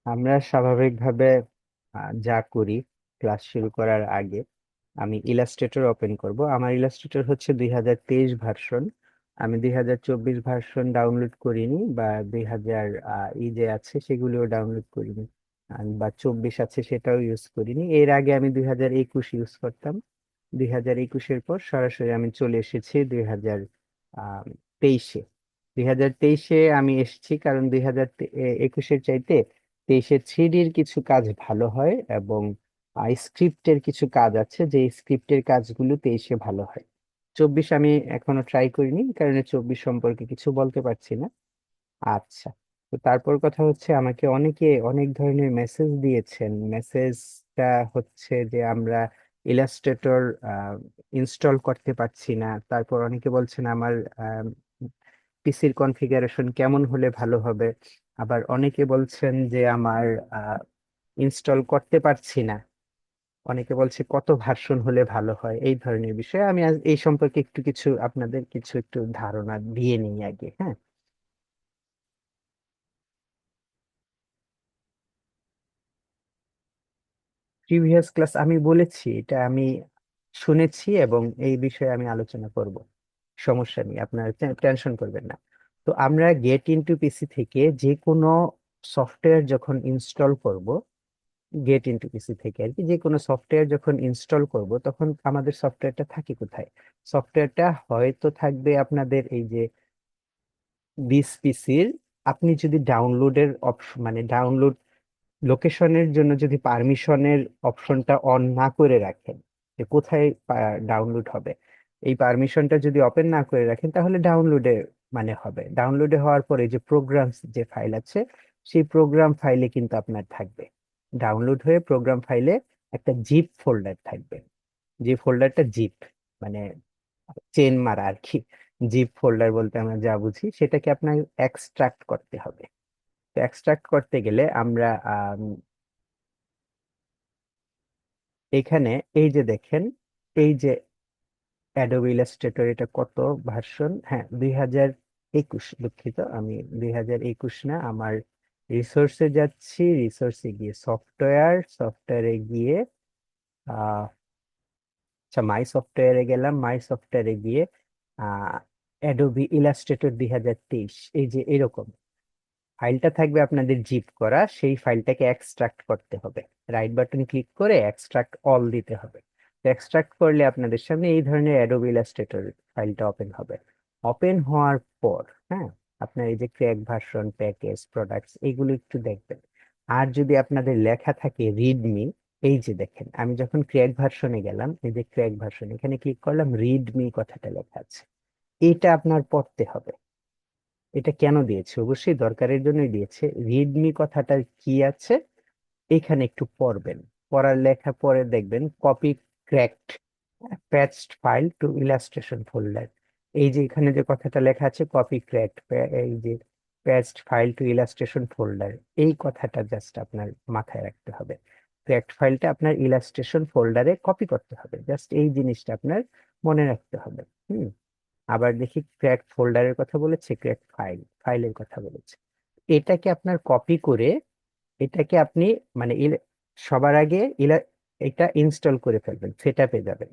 আমরা স্বাভাবিকভাবে যা করি ক্লাস শুরু করার আগে আমি ইলাস্ট্রেটর ওপেন করব। আমার ইলাস্ট্রেটর হচ্ছে 2023 ভার্সন। আমি 2024 ভার্সন ডাউনলোড করিনি, বা 2000 ই যে আছে সেগুলিও ডাউনলোড করিনি, বা 24 আছে সেটাও ইউজ করিনি। এর আগে আমি 2021 ইউজ করতাম। 2021-এর পর সরাসরি আমি চলে এসেছি 2023-এ। 2023-এ আমি এসেছি কারণ 2021-এর চাইতে 23-এ 3D-র কিছু কাজ ভালো হয়, এবং স্ক্রিপ্টের কিছু কাজ আছে যে স্ক্রিপ্টের কাজগুলো 23-এ ভালো হয়। 24 আমি এখনো ট্রাই করিনি, কারণ 24 সম্পর্কে কিছু বলতে পারছি না। আচ্ছা, তো তারপর কথা হচ্ছে আমাকে অনেকে অনেক ধরনের মেসেজ দিয়েছেন। মেসেজটা হচ্ছে যে আমরা ইলাস্ট্রেটর ইনস্টল করতে পারছি না। তারপর অনেকে বলছেন আমার পিসির কনফিগারেশন কেমন হলে ভালো হবে। আবার অনেকে বলছেন যে আমার ইনস্টল করতে পারছি না। অনেকে বলছে কত ভার্সন হলে ভালো হয়। এই ধরনের বিষয়ে আমি আজ এই সম্পর্কে একটু কিছু আপনাদের কিছু একটু ধারণা দিয়ে নিই আগে। হ্যাঁ, প্রিভিয়াস ক্লাস আমি বলেছি, এটা আমি শুনেছি এবং এই বিষয়ে আমি আলোচনা করব। সমস্যা নেই, আপনার টেনশন করবেন না। তো আমরা গেট ইনটু পিসি থেকে যে কোনো সফটওয়্যার যখন ইনস্টল করব, গেট ইনটু পিসি থেকে আর কি যে কোনো সফটওয়্যার যখন ইনস্টল করব, তখন আমাদের সফটওয়্যারটা থাকে কোথায়? সফটওয়্যারটা হয়তো থাকবে আপনাদের এই যে বিস পিসির। আপনি যদি ডাউনলোডের অপশন মানে ডাউনলোড লোকেশনের জন্য যদি পারমিশনের অপশনটা অন না করে রাখেন, যে কোথায় ডাউনলোড হবে, এই পারমিশনটা যদি ওপেন না করে রাখেন, তাহলে ডাউনলোডে মানে হবে। ডাউনলোডে হওয়ার পরে যে প্রোগ্রাম যে ফাইল আছে, সেই প্রোগ্রাম ফাইলে কিন্তু আপনার থাকবে, ডাউনলোড হয়ে প্রোগ্রাম ফাইলে একটা জিপ ফোল্ডার থাকবে। যে ফোল্ডারটা জিপ মানে চেন মারা আর কি। জিপ ফোল্ডার বলতে আমরা যা বুঝি সেটাকে আপনার এক্সট্রাক্ট করতে হবে। তো এক্সট্রাক্ট করতে গেলে আমরা এখানে এই যে দেখেন, এই যে অ্যাডোবি ইলাস্ট্রেটর, এটা কত ভার্সন? হ্যাঁ, 2021, দুঃখিত, আমি 2021 না, আমার রিসোর্সে যাচ্ছি, রিসোর্সে গিয়ে সফটওয়্যারে গিয়ে আহ আচ্ছা, মাই সফটওয়্যারে গেলাম, মাই সফটওয়্যারে গিয়ে অ্যাডোবি ইলাস্ট্রেটর 2023, এই যে এরকম ফাইলটা থাকবে আপনাদের জিপ করা, সেই ফাইলটাকে এক্সট্রাক্ট করতে হবে। রাইট বাটন ক্লিক করে এক্সট্রাক্ট অল দিতে হবে। এক্সট্রাক্ট করলে আপনাদের সামনে এই ধরনের অ্যাডোবি ইলাস্ট্রেটর ফাইলটা ওপেন হবে। ওপেন হওয়ার পর, হ্যাঁ, আপনার এই যে ক্র্যাক ভার্সন, প্যাকেজ, প্রোডাক্টস, এগুলো একটু দেখবেন। আর যদি আপনাদের লেখা থাকে রিডমি, এই যে দেখেন, আমি যখন ক্র্যাক ভার্সনে গেলাম, এই যে ক্র্যাক ভার্সন, এখানে ক্লিক করলাম, রিডমি কথাটা লেখা আছে, এটা আপনার পড়তে হবে। এটা কেন দিয়েছে? অবশ্যই দরকারের জন্যই দিয়েছে। রিডমি কথাটা কি আছে এখানে একটু পড়বেন। পড়ার লেখা পরে দেখবেন copy cracked patched file to illustration folder. এই যে এখানে যে কথাটা লেখা আছে কপি ক্র্যাকড, এই যে patched file to illustration folder, এই কথাটা জাস্ট আপনার মাথায় রাখতে হবে। ক্র্যাকড ফাইলটা আপনার ইলাস্ট্রেশন ফোল্ডারে কপি করতে হবে, জাস্ট এই জিনিসটা আপনার মনে রাখতে হবে। হুম। আবার দেখি ক্র্যাক ফোল্ডারের কথা বলেছে, ক্র্যাক ফাইলের কথা বলেছে। এটাকে আপনার কপি করে, এটাকে আপনি মানে সবার আগে এটা ইনস্টল করে ফেলবেন, সেটআপে যাবেন।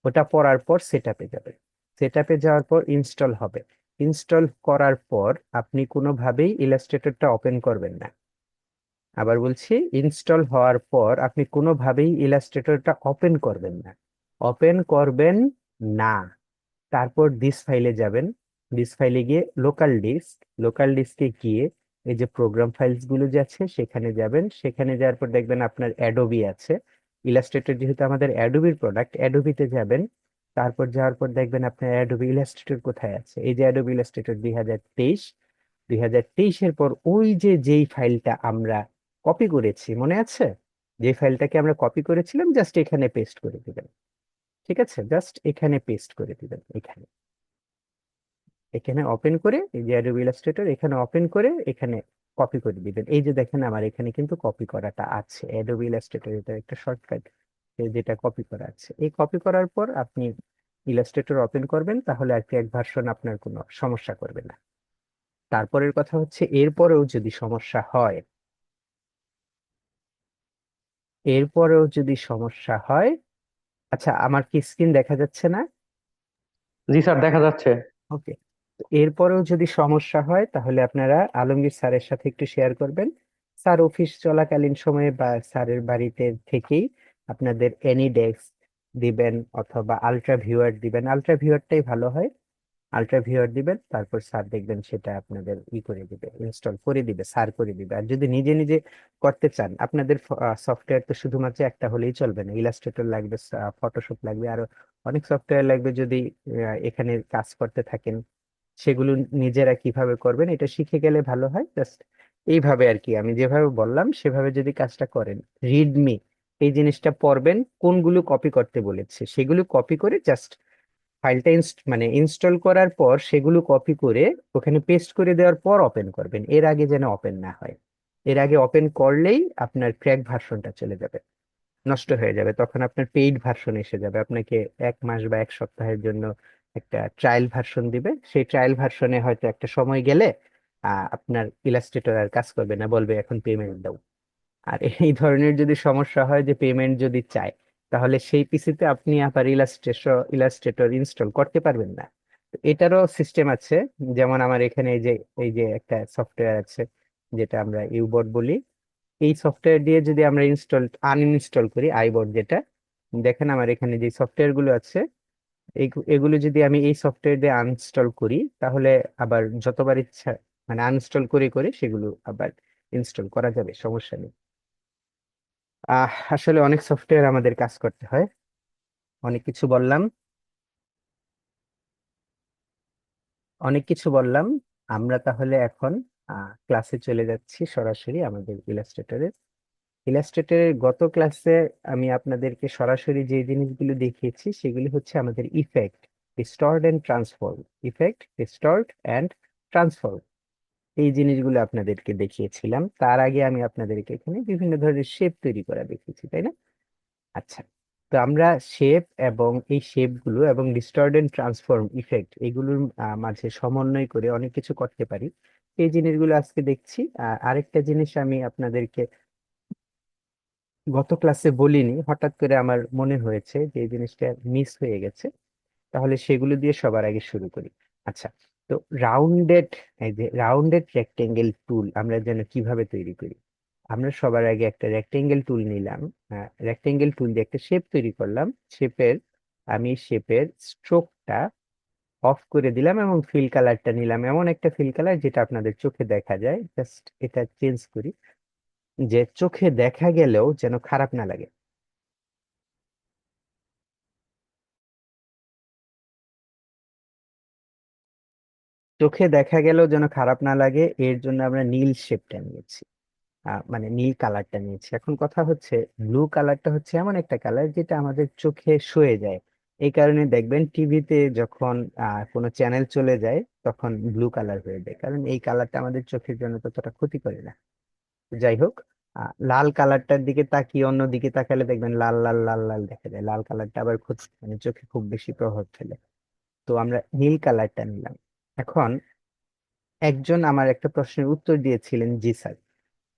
ওটা পড়ার পর সেটআপে যাবেন। সেটআপে যাওয়ার পর ইনস্টল হবে। ইনস্টল করার পর আপনি কোনোভাবেই ইলাস্ট্রেটরটা ওপেন করবেন না। আবার বলছি, ইনস্টল হওয়ার পর আপনি কোনোভাবেই ইলাস্ট্রেটরটা ওপেন করবেন না। ওপেন করবেন না। তারপর দিস ফাইলে যাবেন। দিস ফাইলে গিয়ে লোকাল ডিস্কে গিয়ে এই যে প্রোগ্রাম ফাইলস গুলো যে আছে সেখানে যাবেন। সেখানে যাওয়ার পর দেখবেন আপনার অ্যাডোবি আছে। ইলাস্ট্রেটর যেহেতু আমাদের অ্যাডোবির প্রোডাক্ট, অ্যাডোবিতে যাবেন। তারপর যাওয়ার পর দেখবেন আপনার অ্যাডোবি ইলাস্ট্রেটর কোথায় আছে, এই যে অ্যাডোবি ইলাস্ট্রেটর 2023। 2023-এর পর ওই যে যেই ফাইলটা আমরা কপি করেছি, মনে আছে? যে ফাইলটাকে আমরা কপি করেছিলাম, জাস্ট এখানে পেস্ট করে দিবেন। ঠিক আছে, জাস্ট এখানে পেস্ট করে দিবেন। এখানে এখানে ওপেন করে এই যে অ্যাডোবি ইলাস্ট্রেটর, এখানে ওপেন করে এখানে কপি করে দিবেন। এই যে দেখেন আমার এখানে কিন্তু কপি করাটা আছে, অ্যাডোবি ইলাস্ট্রেটর এটা একটা শর্টকাট যেটা কপি করা আছে। এই কপি করার পর আপনি ইলাস্ট্রেটর ওপেন করবেন, তাহলে আর কি এক ভার্সন আপনার কোনো সমস্যা করবে না। তারপরের কথা হচ্ছে, এরপরেও যদি সমস্যা হয়, এরপরেও যদি সমস্যা হয়, আচ্ছা আমার কি স্ক্রিন দেখা যাচ্ছে না? জি স্যার, দেখা যাচ্ছে। ওকে। এরপরেও যদি সমস্যা হয় তাহলে আপনারা আলমগীর স্যারের সাথে একটু শেয়ার করবেন। স্যার অফিস চলাকালীন সময়ে বা স্যারের বাড়িতে থেকেই আপনাদের এনি ডেস্ক দিবেন অথবা আলট্রা ভিউয়ার দিবেন, আলট্রা ভিউয়ারটাই ভালো হয়। আলট্রা ভিউয়ার দিবেন, তারপর স্যার দেখবেন সেটা আপনাদের করে দিবে, ইনস্টল করে দিবে, স্যার করে দিবে। আর যদি নিজে নিজে করতে চান, আপনাদের সফটওয়্যার তো শুধুমাত্র একটা হলেই চলবে না, ইলাস্ট্রেটর লাগবে, ফটোশপ লাগবে, আরো অনেক সফটওয়্যার লাগবে। যদি এখানে কাজ করতে থাকেন, সেগুলো নিজেরা কিভাবে করবেন এটা শিখে গেলে ভালো হয়। জাস্ট এইভাবে আর কি, আমি যেভাবে বললাম সেভাবে যদি কাজটা করেন, রিডমি এই জিনিসটা পড়বেন, কোনগুলো কপি করতে বলেছে সেগুলো কপি করে জাস্ট ফাইলটা মানে ইনস্টল করার পর সেগুলো কপি করে ওখানে পেস্ট করে দেওয়ার পর ওপেন করবেন, এর আগে যেন ওপেন না হয়। এর আগে ওপেন করলেই আপনার ক্র্যাক ভার্সনটা চলে যাবে, নষ্ট হয়ে যাবে। তখন আপনার পেইড ভার্সন এসে যাবে, আপনাকে 1 মাস বা 1 সপ্তাহের জন্য একটা ট্রায়াল ভার্সন দিবে। সেই ট্রায়াল ভার্সনে হয়তো একটা সময় গেলে আপনার ইলাস্ট্রেটর আর কাজ করবে না, বলবে এখন পেমেন্ট দাও। আর এই ধরনের যদি সমস্যা হয় যে পেমেন্ট যদি চায়, তাহলে সেই পিসিতে আপনি আবার ইলাস্ট্রেটর ইনস্টল করতে পারবেন না। তো এটারও সিস্টেম আছে। যেমন আমার এখানে এই যে একটা সফটওয়্যার আছে যেটা আমরা ইউবট বলি, এই সফটওয়্যার দিয়ে যদি আমরা আনইনস্টল করি আইবোর্ড যেটা, দেখেন আমার এখানে যে সফটওয়্যার গুলো আছে, এগুলো যদি আমি এই সফটওয়্যার দিয়ে আনইনস্টল করি, তাহলে আবার যতবার ইচ্ছা মানে আনইনস্টল করে করে সেগুলো আবার ইনস্টল করা যাবে, সমস্যা নেই। আসলে অনেক সফটওয়্যার আমাদের কাজ করতে হয়। অনেক কিছু বললাম, অনেক কিছু বললাম। আমরা তাহলে এখন ক্লাসে চলে যাচ্ছি সরাসরি আমাদের ইলাস্ট্রেটরের। ইলাস্ট্রেটরের গত ক্লাসে আমি আপনাদেরকে সরাসরি যে জিনিসগুলো দেখিয়েছি সেগুলি হচ্ছে আমাদের effect, distort and transform. Effect, distort and transform, এই জিনিসগুলো আপনাদেরকে দেখিয়েছিলাম। তার আগে আমি আপনাদেরকে এখানে বিভিন্ন ধরনের শেপ তৈরি করা দেখিয়েছি, তাই না? আচ্ছা, তো আমরা শেপ এবং এই শেপ গুলো এবং ডিস্টর্ট এন্ড ট্রান্সফর্ম ইফেক্ট এগুলোর মাঝে সমন্বয় করে অনেক কিছু করতে পারি। এই জিনিসগুলো আজকে দেখছি। আরেকটা জিনিস আমি আপনাদেরকে গত ক্লাসে বলিনি, হঠাৎ করে আমার মনে হয়েছে যে এই জিনিসটা মিস হয়ে গেছে, তাহলে সেগুলো দিয়ে সবার আগে শুরু করি। আচ্ছা, তো রাউন্ডেড, এই যে রাউন্ডেড রেক্টেঙ্গেল টুল আমরা যেন কিভাবে তৈরি করি। আমরা সবার আগে একটা রেক্টেঙ্গেল টুল নিলাম, রেক্টেঙ্গেল টুল দিয়ে একটা শেপ তৈরি করলাম। শেপের আমি শেপের স্ট্রোকটা অফ করে দিলাম এবং ফিল কালারটা নিলাম এমন একটা ফিল কালার যেটা আপনাদের চোখে দেখা যায়। জাস্ট এটা চেঞ্জ করি, যে চোখে দেখা গেলেও যেন খারাপ না লাগে। চোখে দেখা গেলেও যেন খারাপ না লাগে, এর জন্য আমরা নীল শেপটা নিয়েছি, মানে নীল কালারটা নিয়েছি। এখন কথা হচ্ছে, ব্লু কালারটা হচ্ছে এমন একটা কালার যেটা আমাদের চোখে সয়ে যায়। এই কারণে দেখবেন টিভিতে যখন কোনো চ্যানেল চলে যায় তখন ব্লু কালার হয়ে যায়, কারণ এই কালারটা আমাদের চোখের জন্য ততটা ক্ষতি করে না। যাই হোক, লাল কালারটার দিকে তাকিয়ে অন্য দিকে তাকালে দেখবেন লাল লাল লাল লাল দেখা যায়, লাল কালারটা আবার ক্ষতি মানে চোখে খুব বেশি প্রভাব ফেলে। তো আমরা নীল কালারটা নিলাম। এখন একজন আমার একটা প্রশ্নের উত্তর দিয়েছিলেন, জি স্যার।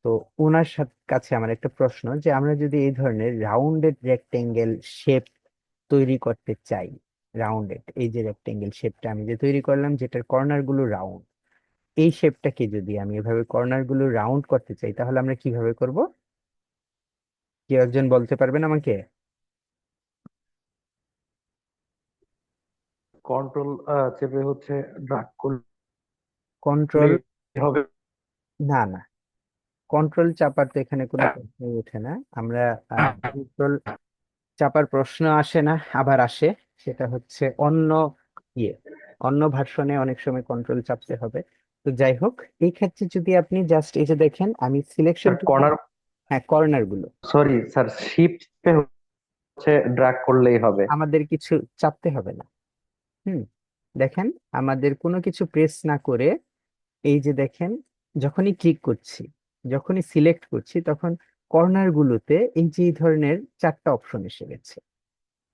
তো ওনার কাছে আমার একটা প্রশ্ন, যে আমরা যদি এই ধরনের রাউন্ডেড রেক্টেঙ্গেল শেপ তৈরি করতে চাই, রাউন্ডেড এই যে রেক্টেঙ্গেল শেপটা আমি যে তৈরি করলাম যেটার কর্নার গুলো রাউন্ড, এই শেপটাকে যদি আমি এভাবে কর্নার গুলো রাউন্ড করতে চাই তাহলে আমরা কিভাবে করব? কেউ একজন বলতে পারবেন আমাকে? কন্ট্রোল চেপে হচ্ছে ড্রাগ করলে কন্ট্রোল, হবে। না না, কন্ট্রোল চাপার তো এখানে কোনো প্রশ্নই ওঠে না। আমরা কন্ট্রোল চাপার প্রশ্ন আসে না, আবার আসে, সেটা হচ্ছে অন্য ইয়ে অন্য ভার্সনে অনেক সময় কন্ট্রোল চাপতে হবে। তো যাই হোক, এই ক্ষেত্রে যদি আপনি জাস্ট এই যে দেখেন আমি সিলেকশন স্যার টুল, কর্নার, হ্যাঁ কর্নার গুলো, সরি স্যার, শিফট হচ্ছে ড্রাগ করলেই হবে। আমাদের কিছু চাপতে হবে না। হুম, দেখেন আমাদের কোনো কিছু প্রেস না করে, এই যে দেখেন, যখনই ক্লিক করছি, যখনই সিলেক্ট করছি, তখন কর্নার গুলোতে এই যে এই ধরনের 4টা অপশন এসে গেছে।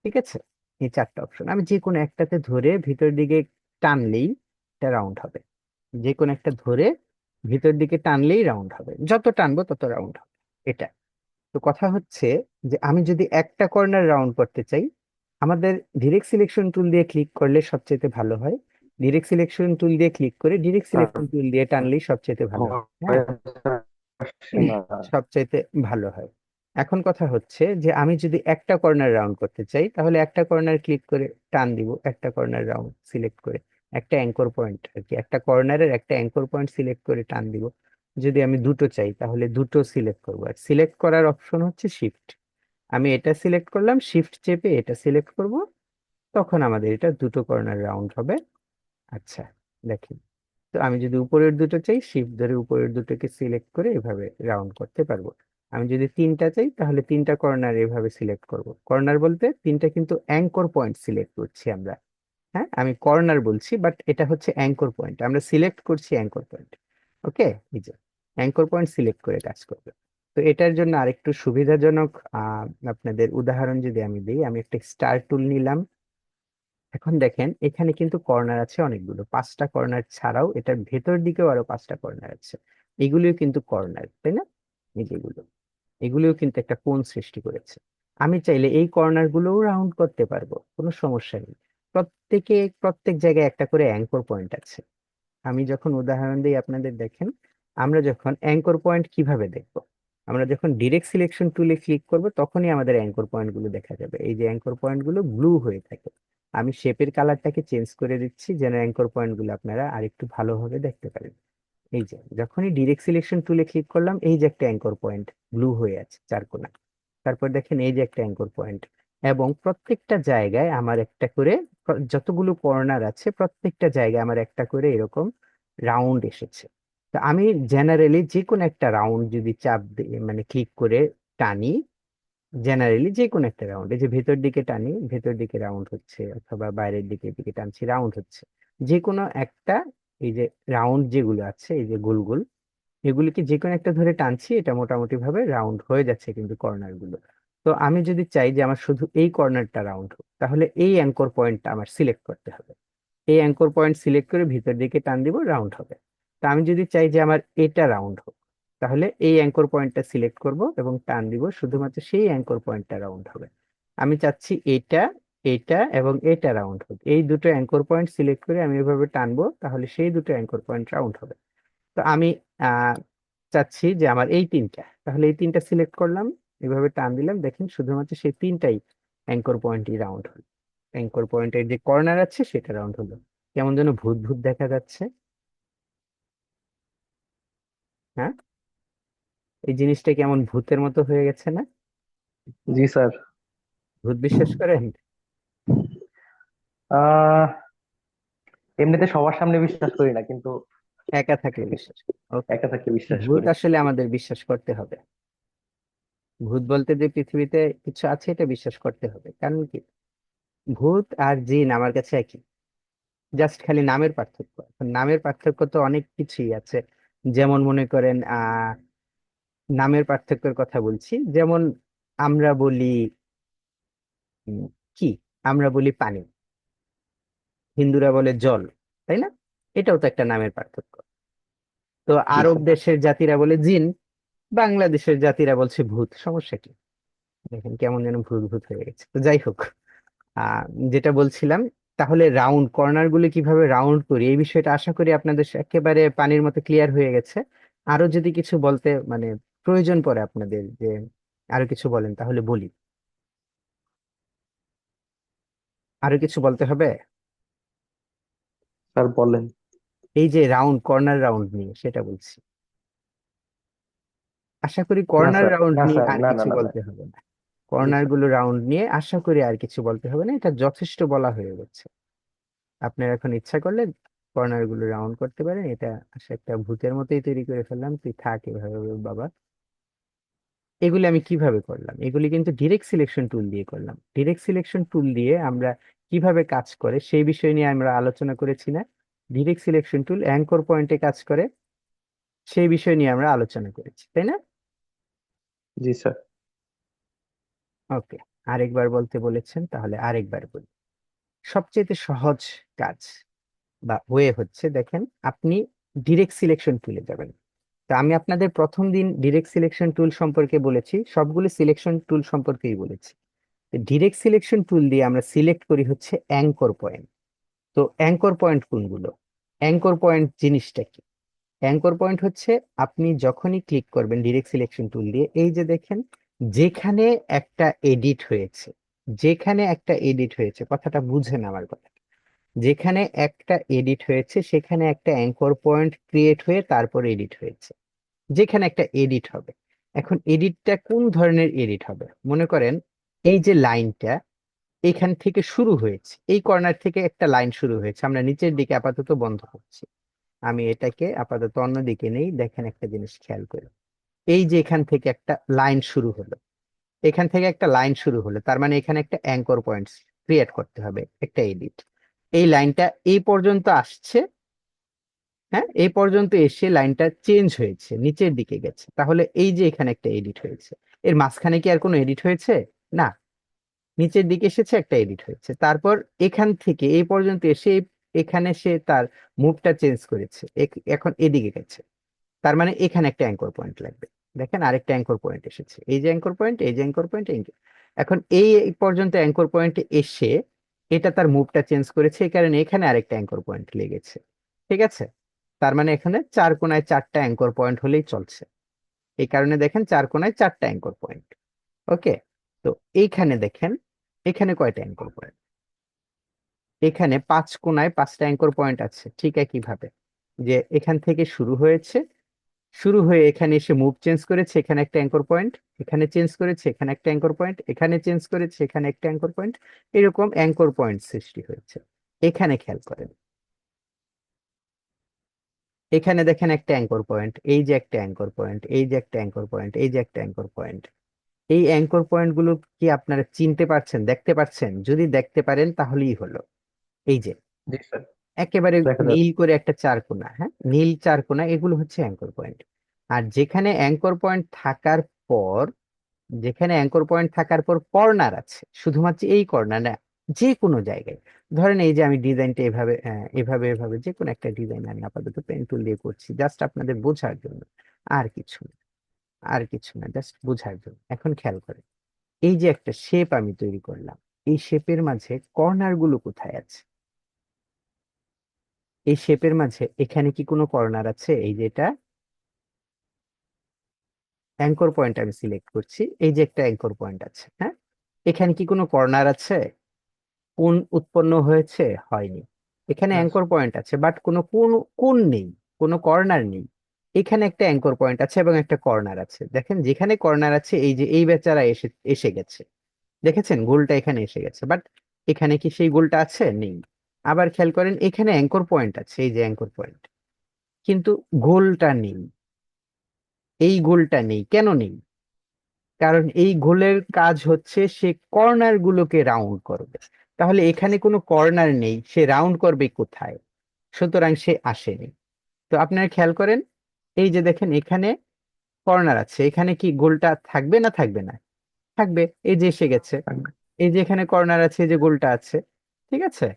ঠিক আছে, এই 4টা অপশন আমি যে কোনো একটাতে ধরে ভিতর দিকে টানলেই এটা রাউন্ড হবে। যে কোনো একটা ধরে ভিতর দিকে টানলেই রাউন্ড হবে, যত টানবো তত রাউন্ড হবে এটা। তো তো কথা হচ্ছে যে আমি যদি একটা কর্নার রাউন্ড করতে চাই, আমাদের ডিরেক্ট সিলেকশন টুল দিয়ে ক্লিক করলে সবচেয়ে ভালো হয়। ডিরেক্ট সিলেকশন টুল দিয়ে ক্লিক করে ডিরেক্ট স্যার সিলেকশন টুল দিয়ে টানলেই সবচেয়ে ভালো হয়। হ্যাঁ, ভয়েস আসছে না। সবচাইতে ভালো হয়। এখন কথা হচ্ছে যে আমি যদি একটা কর্নার রাউন্ড করতে চাই, তাহলে একটা কর্নার ক্লিক করে টান দিব, একটা কর্নার রাউন্ড সিলেক্ট করে, একটা অ্যাঙ্কর পয়েন্ট আর কি, একটা কর্নারের একটা অ্যাঙ্কর পয়েন্ট সিলেক্ট করে টান দিব। যদি আমি দুটো চাই তাহলে দুটো সিলেক্ট করবো, আর সিলেক্ট করার অপশন হচ্ছে শিফট। আমি এটা সিলেক্ট করলাম, শিফট চেপে এটা সিলেক্ট করব, তখন আমাদের এটা দুটো কর্নার রাউন্ড হবে। আচ্ছা, দেখি। তো আমি যদি উপরের দুটো চাই, শিফট ধরে উপরের দুটোকে সিলেক্ট করে এভাবে রাউন্ড করতে পারবো। আমি যদি তিনটা চাই তাহলে তিনটা কর্নার এভাবে সিলেক্ট করব। কর্নার বলতে তিনটা কিন্তু অ্যাঙ্কর পয়েন্ট সিলেক্ট করছি আমরা। হ্যাঁ, আমি কর্নার বলছি বাট এটা হচ্ছে অ্যাঙ্কর পয়েন্ট, আমরা সিলেক্ট করছি অ্যাঙ্কর পয়েন্ট। ওকে, এই যে অ্যাঙ্কর পয়েন্ট সিলেক্ট করে কাজ করবে। তো এটার জন্য আরেকটু সুবিধাজনক আপনাদের উদাহরণ যদি আমি দিই, আমি একটা স্টার টুল নিলাম। এখন দেখেন এখানে কিন্তু কর্নার আছে অনেকগুলো, পাঁচটা কর্নার ছাড়াও এটার ভেতর দিকেও আরো পাঁচটা কর্নার আছে। এগুলিও কিন্তু কর্নার, তাই না? এই যেগুলো, এগুলিও কিন্তু একটা কোণ সৃষ্টি করেছে। আমি চাইলে এই কর্নার গুলোও রাউন্ড করতে পারবো, কোনো সমস্যা নেই। প্রত্যেক জায়গায় একটা করে অ্যাঙ্কর পয়েন্ট আছে। আমি যখন উদাহরণ দিই আপনাদের, দেখেন আমরা যখন অ্যাঙ্কর পয়েন্ট কিভাবে দেখব, আমরা যখন ডিরেক্ট সিলেকশন টুলে ক্লিক করব তখনই আমাদের অ্যাঙ্কর পয়েন্ট গুলো দেখা যাবে। এই যে অ্যাঙ্কর পয়েন্ট গুলো ব্লু হয়ে থাকে। আমি শেপের কালারটাকে চেঞ্জ করে দিচ্ছি যেন অ্যাঙ্কর পয়েন্ট গুলো আপনারা আরেকটু ভালোভাবে দেখতে পারেন। এই যে যখনই ডিরেক্ট সিলেকশন টুলে ক্লিক করলাম, এই যে একটা অ্যাঙ্কর পয়েন্ট ব্লু হয়ে আছে চার কোণা। তারপর দেখেন এই যে একটা অ্যাঙ্কর পয়েন্ট, এবং প্রত্যেকটা জায়গায় আমার একটা করে, যতগুলো কর্নার আছে প্রত্যেকটা জায়গায় আমার একটা করে এরকম রাউন্ড এসেছে। তো আমি জেনারেলি যে কোনো একটা রাউন্ড যদি চাপ দিয়ে মানে ক্লিক করে টানি, জেনারেলি যে কোনো একটা রাউন্ড, এই যে ভেতর দিকে টানি ভেতর দিকে রাউন্ড হচ্ছে, অথবা বাইরের দিকে টানছি রাউন্ড হচ্ছে, যে কোনো একটা, এই যে রাউন্ড যেগুলো আছে এই যে গোল গোল, এগুলিকে যে কোনো একটা ধরে টানছি, এটা মোটামুটি ভাবে রাউন্ড হয়ে যাচ্ছে কিন্তু কর্নার গুলো। তো আমি যদি চাই যে আমার শুধু এই কর্নারটা রাউন্ড হোক, তাহলে এই অ্যাঙ্কর পয়েন্টটা আমার সিলেক্ট করতে হবে। এই অ্যাঙ্কর পয়েন্ট সিলেক্ট করে ভিতর দিকে টান দিব, রাউন্ড হবে। তো আমি যদি চাই যে আমার এটা রাউন্ড হোক, তাহলে এই অ্যাঙ্কর পয়েন্টটা সিলেক্ট করব এবং টান দিব, শুধুমাত্র সেই অ্যাঙ্কর পয়েন্টটা রাউন্ড হবে। আমি চাচ্ছি এটা, এটা এবং এটা রাউন্ড হোক, এই দুটো অ্যাঙ্কর পয়েন্ট সিলেক্ট করে আমি এভাবে টানবো, তাহলে সেই দুটো অ্যাঙ্কর পয়েন্ট রাউন্ড হবে। তো আমি আহ চাচ্ছি যে আমার এই তিনটা, তাহলে এই তিনটা সিলেক্ট করলাম, এভাবে টান দিলাম, দেখেন শুধুমাত্র সেই তিনটাই অ্যাঙ্কর পয়েন্টই রাউন্ড হলো। অ্যাঙ্কর পয়েন্টের যে কর্নার আছে সেটা রাউন্ড হলো। কেমন যেন ভূত ভূত দেখা যাচ্ছে। হ্যাঁ, এই জিনিসটা কেমন ভূতের মতো হয়ে গেছে না? জি স্যার। ভূত বিশ্বাস করেন? আহ এমনিতে সবার সামনে বিশ্বাস করি না, কিন্তু একা থাকলে বিশ্বাস করেন, ওকে। একা থাকতে বিশ্বাস ভূত করি। আসলে আমাদের বিশ্বাস করতে হবে। ভূত বলতে যে পৃথিবীতে কিছু আছে এটা বিশ্বাস করতে হবে, কারণ কি, ভূত আর জিন আমার কাছে একই, জাস্ট খালি নামের পার্থক্য। এখন নামের পার্থক্য তো অনেক কিছুই আছে। যেমন মনে করেন নামের পার্থক্যের কথা বলছি, যেমন আমরা বলি উম, কি, আমরা বলি পানি, হিন্দুরা বলে জল, তাই না? এটাও তো একটা নামের পার্থক্য। তো জি আরব স্যার। দেশের জাতিরা বলে জিন, বাংলাদেশের জাতিরা বলছে ভূত। সমস্যা কি? দেখেন কেমন যেন ভূত ভূত হয়ে গেছে। তো যাই হোক, আহ যেটা বলছিলাম, তাহলে রাউন্ড কর্নার গুলো কিভাবে রাউন্ড করি এই বিষয়টা আশা করি আপনাদের একেবারে পানির মতো ক্লিয়ার হয়ে গেছে। আরো যদি কিছু বলতে মানে প্রয়োজন পড়ে আপনাদের, যে আরো কিছু বলেন, তাহলে বলি। আরো কিছু বলতে হবে? স্যার বলেন। এই যে রাউন্ড, কর্নার রাউন্ড নিয়ে সেটা বলছি। আশা করি না কর্নার স্যার, রাউন্ড না নিয়ে স্যার, আর না না কিছু না না। বলতে হবে না। জি কর্নার স্যার। গুলো রাউন্ড নিয়ে আশা করি আর কিছু বলতে হবে না, এটা যথেষ্ট বলা হয়ে গেছে। আপনার এখন ইচ্ছা করলে কর্নার গুলো রাউন্ড করতে পারেন। এটা আসলে একটা ভূতের মতোই তৈরি করে ফেললাম, তুই থাক এভাবে বাবা। এগুলি আমি কিভাবে করলাম, এগুলি কিন্তু ডিরেক্ট সিলেকশন টুল দিয়ে করলাম। ডিরেক্ট সিলেকশন টুল দিয়ে আমরা কিভাবে কাজ করে সেই বিষয় নিয়ে আমরা আলোচনা করেছি না? ডিরেক্ট সিলেকশন টুল অ্যাঙ্কর পয়েন্টে কাজ করে, সেই বিষয় নিয়ে আমরা আলোচনা করেছি, তাই না? জি স্যার। ওকে, আরেকবার বলতে বলেছেন তাহলে আরেকবার বলি। সবচেয়ে সহজ কাজ বা ওয়ে হচ্ছে, দেখেন আপনি ডিরেক্ট সিলেকশন টুলে যাবেন, তো আমি আপনাদের প্রথম দিন ডিরেক্ট সিলেকশন টুল সম্পর্কে বলেছি, সবগুলো সিলেকশন টুল সম্পর্কেই বলেছি। ডিরেক্ট সিলেকশন টুল দিয়ে আমরা সিলেক্ট করি হচ্ছে অ্যাঙ্কর পয়েন্ট। তো অ্যাঙ্কর পয়েন্ট কোনগুলো? অ্যাঙ্কর পয়েন্ট জিনিসটা কি? অ্যাঙ্কর পয়েন্ট হচ্ছে আপনি যখনই ক্লিক করবেন ডিরেক্ট সিলেকশন টুল দিয়ে, এই যে দেখেন, যেখানে একটা এডিট হয়েছে, যেখানে একটা এডিট হয়েছে, কথাটা বুঝেন আমার কথা, যেখানে একটা এডিট হয়েছে সেখানে একটা অ্যাঙ্কর পয়েন্ট ক্রিয়েট হয়ে তারপর এডিট হয়েছে, যেখানে একটা এডিট হবে। এখন এডিটটা কোন ধরনের এডিট হবে? মনে করেন এই যে লাইনটা এখান থেকে শুরু হয়েছে, এই কর্নার থেকে একটা লাইন শুরু হয়েছে, আমরা নিচের দিকে আপাতত বন্ধ করছি, আমি এটাকে আপাতত অন্যদিকে নেই, দেখেন একটা জিনিস খেয়াল করে, এই যে এখান থেকে একটা লাইন শুরু হলো, এখান থেকে একটা লাইন শুরু হলো, তার মানে এখানে একটা অ্যাঙ্কর পয়েন্ট ক্রিয়েট করতে হবে, একটা এডিট। এই লাইনটা এই পর্যন্ত আসছে, হ্যাঁ, এই পর্যন্ত এসে লাইনটা চেঞ্জ হয়েছে, নিচের দিকে গেছে, তাহলে এই যে এখানে একটা এডিট হয়েছে। এর মাঝখানে কি আর কোনো এডিট হয়েছে? না, নিচের দিকে এসেছে, একটা এডিট হয়েছে, তারপর এখান থেকে এই পর্যন্ত এসে এখানে সে তার মুভটা চেঞ্জ করেছে, এখন এদিকে গেছে, তার মানে এখানে একটা অ্যাঙ্কর পয়েন্ট লাগবে। দেখেন আরেকটা অ্যাঙ্কর পয়েন্ট এসেছে, এই যে অ্যাঙ্কর পয়েন্ট, এই যে অ্যাঙ্কর পয়েন্ট, এখন এই পর্যন্ত অ্যাঙ্কর পয়েন্টে এসে এটা তার মুভটা চেঞ্জ করেছে, এই কারণে এখানে আরেকটা অ্যাঙ্কর পয়েন্ট লেগেছে। ঠিক আছে, তার মানে এখানে চার কোণায় চারটা অ্যাঙ্কর পয়েন্ট হলেই চলছে। এই কারণে দেখেন চার কোণায় চারটা অ্যাঙ্কর পয়েন্ট। ওকে, তো এইখানে দেখেন, এখানে কয়টা অ্যাঙ্কর পয়েন্ট? এখানে পাঁচ কোণায় পাঁচটা অ্যাঙ্কর পয়েন্ট আছে, ঠিক একইভাবে যে এখান থেকে শুরু হয়েছে, শুরু হয়ে এখানে এসে মুভ চেঞ্জ করেছে, এখানে একটা অ্যাঙ্কর পয়েন্ট, এখানে চেঞ্জ করেছে, এখানে একটা অ্যাঙ্কর পয়েন্ট, এখানে চেঞ্জ করেছে, এখানে একটা অ্যাঙ্কর পয়েন্ট, এরকম অ্যাঙ্কর পয়েন্ট সৃষ্টি হয়েছে। এখানে খেয়াল করেন, এখানে দেখেন একটা অ্যাঙ্কর পয়েন্ট, এই যে একটা অ্যাঙ্কর পয়েন্ট, এই যে একটা অ্যাঙ্কর পয়েন্ট, এই যে একটা অ্যাঙ্কর পয়েন্ট। এই অ্যাঙ্কর পয়েন্ট গুলো কি আপনারা চিনতে পারছেন, দেখতে পাচ্ছেন? যদি দেখতে পারেন তাহলেই হলো। এই যে জি স্যার, একেবারে দেখা নীল যাচ্ছে। করে একটা চারকোনা, হ্যাঁ, নীল চারকোনা, এগুলো হচ্ছে অ্যাঙ্কর পয়েন্ট। আর যেখানে অ্যাঙ্কর পয়েন্ট থাকার পর, যেখানে অ্যাঙ্কর পয়েন্ট থাকার পর কর্নার আছে, শুধুমাত্র এই কর্নার না, যে কোনো জায়গায়, ধরেন এই যে আমি ডিজাইনটা এভাবে এভাবে এভাবে যে কোনো একটা ডিজাইন আমি আপাতত পেন টুল দিয়ে করছি জাস্ট আপনাদের বোঝার জন্য, আর কিছু না, আর কিছু না, জাস্ট বোঝার জন্য। এখন খেয়াল করে, এই যে একটা শেপ আমি তৈরি করলাম, এই শেপের মাঝে কর্নার গুলো কোথায় আছে? এই শেপের মাঝে এখানে কি কোনো কর্নার আছে? এই যে এটা অ্যাঙ্কর পয়েন্ট আমি সিলেক্ট করছি, এই যে একটা অ্যাঙ্কর পয়েন্ট আছে, হ্যাঁ, এখানে কি কোনো কর্নার আছে? কোণ উৎপন্ন হয়েছে? হয়নি। এখানে না অ্যাঙ্কর স্যার। পয়েন্ট আছে বাট কোনো কোণ, কোণ নেই, কোনো কর্নার নেই। এখানে একটা অ্যাঙ্কর পয়েন্ট আছে এবং একটা কর্নার আছে, দেখেন যেখানে কর্নার আছে এই যে এই বেচারা এসে এসে গেছে, দেখেছেন গোলটা এখানে এসে গেছে, বাট এখানে কি সেই গোলটা আছে? নেই। আবার খেয়াল করেন, এখানে অ্যাঙ্কর পয়েন্ট আছে, এই যে অ্যাঙ্কর পয়েন্ট, কিন্তু গোলটা নেই। এই গোলটা নেই, কেন নেই? কারণ এই গোলের কাজ হচ্ছে সে কর্নার গুলোকে রাউন্ড করবে। তাহলে এখানে কোনো কর্নার নেই, সে রাউন্ড করবে কোথায়? সুতরাং সে আসেনি। তো আপনারা খেয়াল করেন, এই যে দেখেন এখানে কর্নার আছে, এখানে কি গোলটা থাকবে না থাকবে না? থাকবে, এই যে এসে গেছে। এই যে এখানে কর্নার আছে, এই যে গোলটা আছে, ঠিক আছে।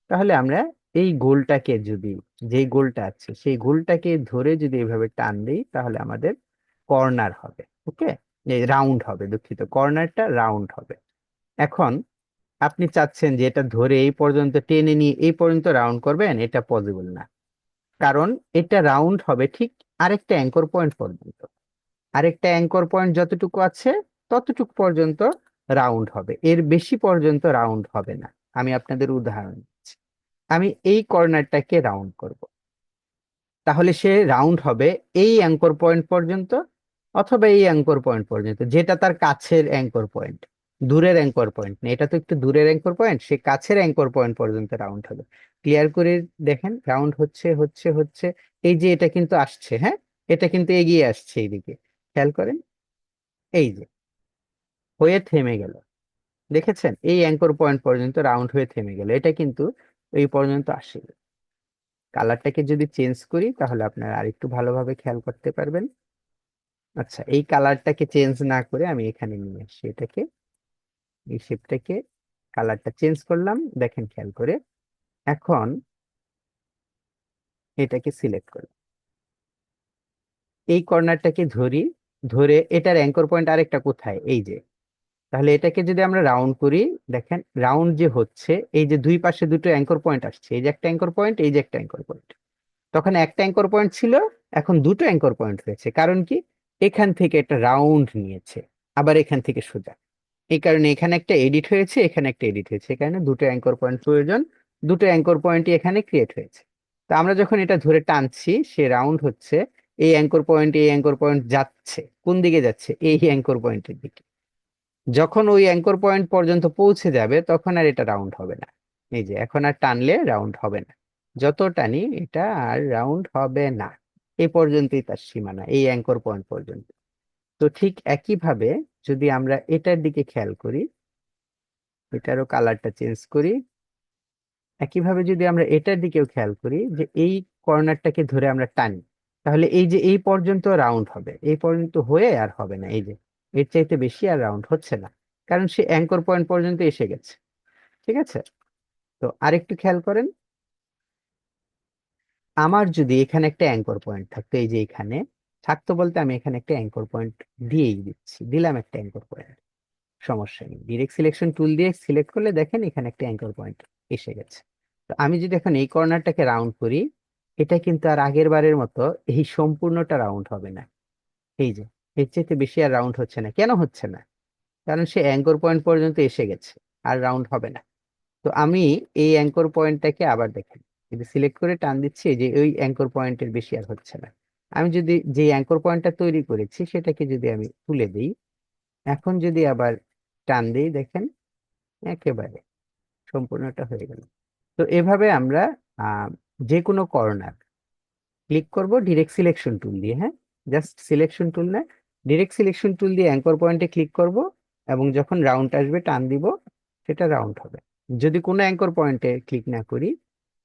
তাহলে আমরা এই গোলটাকে যদি, যে গোলটা আছে সেই গোলটাকে ধরে যদি এইভাবে টান দিই তাহলে আমাদের কর্নার হবে। ওকে, এই রাউন্ড হবে, দুঃখিত, কর্নারটা রাউন্ড হবে। এখন আপনি চাচ্ছেন যে এটা ধরে এই পর্যন্ত টেনে নিয়ে এই পর্যন্ত রাউন্ড করবেন, এটা পসিবল না। কারণ এটা রাউন্ড হবে ঠিক আরেকটা অ্যাঙ্কর পয়েন্ট পর্যন্ত, আরেকটা অ্যাঙ্কর পয়েন্ট যতটুকু আছে ততটুকু পর্যন্ত রাউন্ড হবে, এর বেশি পর্যন্ত রাউন্ড হবে না। আমি আপনাদের উদাহরণ দিচ্ছি, আমি এই কর্নারটাকে রাউন্ড করব, তাহলে সে রাউন্ড হবে এই অ্যাঙ্কর পয়েন্ট পর্যন্ত অথবা এই অ্যাঙ্কর পয়েন্ট পর্যন্ত, যেটা তার কাছের অ্যাঙ্কর পয়েন্ট। দূরের অ্যাঙ্কর পয়েন্ট না, এটা তো একটু দূরের অ্যাঙ্কর পয়েন্ট, সে কাছের অ্যাঙ্কর পয়েন্ট পর্যন্ত রাউন্ড হবে। ক্লিয়ার করে দেখেন, রাউন্ড হচ্ছে হচ্ছে হচ্ছে, এই যে এটা কিন্তু আসছে, হ্যাঁ, এটা কিন্তু এগিয়ে আসছে এইদিকে, খেয়াল করেন, এই যে হয়ে থেমে গেল, দেখেছেন এই অ্যাঙ্কর পয়েন্ট পর্যন্ত রাউন্ড হয়ে থেমে গেল, এটা কিন্তু এই পর্যন্ত আসে। কালারটাকে যদি চেঞ্জ করি তাহলে আপনারা আরেকটু ভালোভাবে খেয়াল করতে পারবেন। আচ্ছা, এই কালারটাকে চেঞ্জ না করে আমি এখানে নিয়ে আসি এটাকে, এই শেপটাকে, কালারটা চেঞ্জ করলাম, দেখেন খেয়াল করে। এখন এটাকে সিলেক্ট করলাম, এই কর্নারটাকে ধরি, ধরে এটার অ্যাঙ্কর পয়েন্ট আরেকটা কোথায়, এই যে, তাহলে এটাকে যদি আমরা রাউন্ড করি, দেখেন রাউন্ড যে হচ্ছে, এই যে দুই পাশে দুটো অ্যাঙ্কর পয়েন্ট আসছে, এই যে একটা অ্যাঙ্কর পয়েন্ট, এই যে একটা অ্যাঙ্কর পয়েন্ট। তখন একটা অ্যাঙ্কর পয়েন্ট ছিল, এখন দুটো অ্যাঙ্কর পয়েন্ট হয়েছে, কারণ কি, এখান থেকে একটা রাউন্ড নিয়েছে, আবার এখান থেকে সোজা। এই কারণে এখানে একটা এডিট হয়েছে, এখানে একটা এডিট হয়েছে, এই কারণে দুটো অ্যাঙ্কর পয়েন্ট প্রয়োজন, দুটো অ্যাঙ্কর পয়েন্টই এখানে ক্রিয়েট হয়েছে। তো আমরা যখন এটা ধরে টানছি, সে রাউন্ড হচ্ছে, এই অ্যাঙ্কর পয়েন্ট, এই অ্যাঙ্কর পয়েন্ট যাচ্ছে কোন দিকে যাচ্ছে, এই অ্যাঙ্কর পয়েন্টের দিকে। যখন ওই অ্যাঙ্কর পয়েন্ট পর্যন্ত পৌঁছে যাবে, তখন আর এটা রাউন্ড হবে না। এই যে এখন আর টানলে রাউন্ড হবে না, যত টানি এটা আর রাউন্ড হবে না। এই পর্যন্তই তার সীমানা, এই অ্যাঙ্কর পয়েন্ট পর্যন্ত। তো ঠিক একইভাবে যদি আমরা এটার দিকে খেয়াল করি, এটারও কালারটা চেঞ্জ করি, একইভাবে যদি আমরা এটার দিকেও খেয়াল করি, যে এই কর্নারটাকে ধরে আমরা টানি, তাহলে এই যে এই পর্যন্ত রাউন্ড হবে, এই পর্যন্ত হয়ে আর হবে না, এই যে এর চাইতে বেশি আর রাউন্ড হচ্ছে না, কারণ সে অ্যাঙ্কর পয়েন্ট পর্যন্ত এসে গেছে। ঠিক আছে, তো আরেকটু খেয়াল করেন, আমার যদি এখানে একটা অ্যাঙ্কর পয়েন্ট থাকতো, এই যে এখানে থাকতো বলতে আমি এখানে একটা অ্যাঙ্কর পয়েন্ট দিয়েই দিচ্ছি, দিলাম একটা অ্যাঙ্কর পয়েন্ট, সমস্যা নেই, ডিরেক্ট সিলেকশন টুল দিয়ে সিলেক্ট করলে দেখেন এখানে একটা অ্যাঙ্কর পয়েন্ট এসে গেছে। তো আমি যদি এখন এই কর্নারটাকে রাউন্ড করি, এটা কিন্তু আর আগের বারের মতো এই সম্পূর্ণটা রাউন্ড হবে না। এই যে এর চাইতে বেশি আর রাউন্ড হচ্ছে না, কেন হচ্ছে না, কারণ সে অ্যাঙ্কর পয়েন্ট পর্যন্ত এসে গেছে, আর রাউন্ড হবে না। তো আমি এই অ্যাঙ্কর পয়েন্টটাকে আবার দেখেন, যদি সিলেক্ট করে টান দিচ্ছি, এই যে ওই অ্যাঙ্কর পয়েন্টের বেশি আর হচ্ছে না। আমি যদি যে অ্যাঙ্কর পয়েন্টটা তৈরি করেছি সেটাকে যদি আমি তুলে দিই, এখন যদি আবার টান দিই, দেখেন একেবারে সম্পূর্ণটা হয়ে গেল। তো এভাবে আমরা আহ যে কোনো কর্নার ক্লিক করব ডিরেক্ট সিলেকশন টুল দিয়ে, হ্যাঁ, জাস্ট সিলেকশন টুল না, ডিরেক্ট সিলেকশন টুল দিয়ে অ্যাঙ্কর পয়েন্টে ক্লিক করব, এবং যখন রাউন্ড আসবে টান দিব, সেটা রাউন্ড হবে। যদি কোনো অ্যাঙ্কর পয়েন্টে ক্লিক না করি,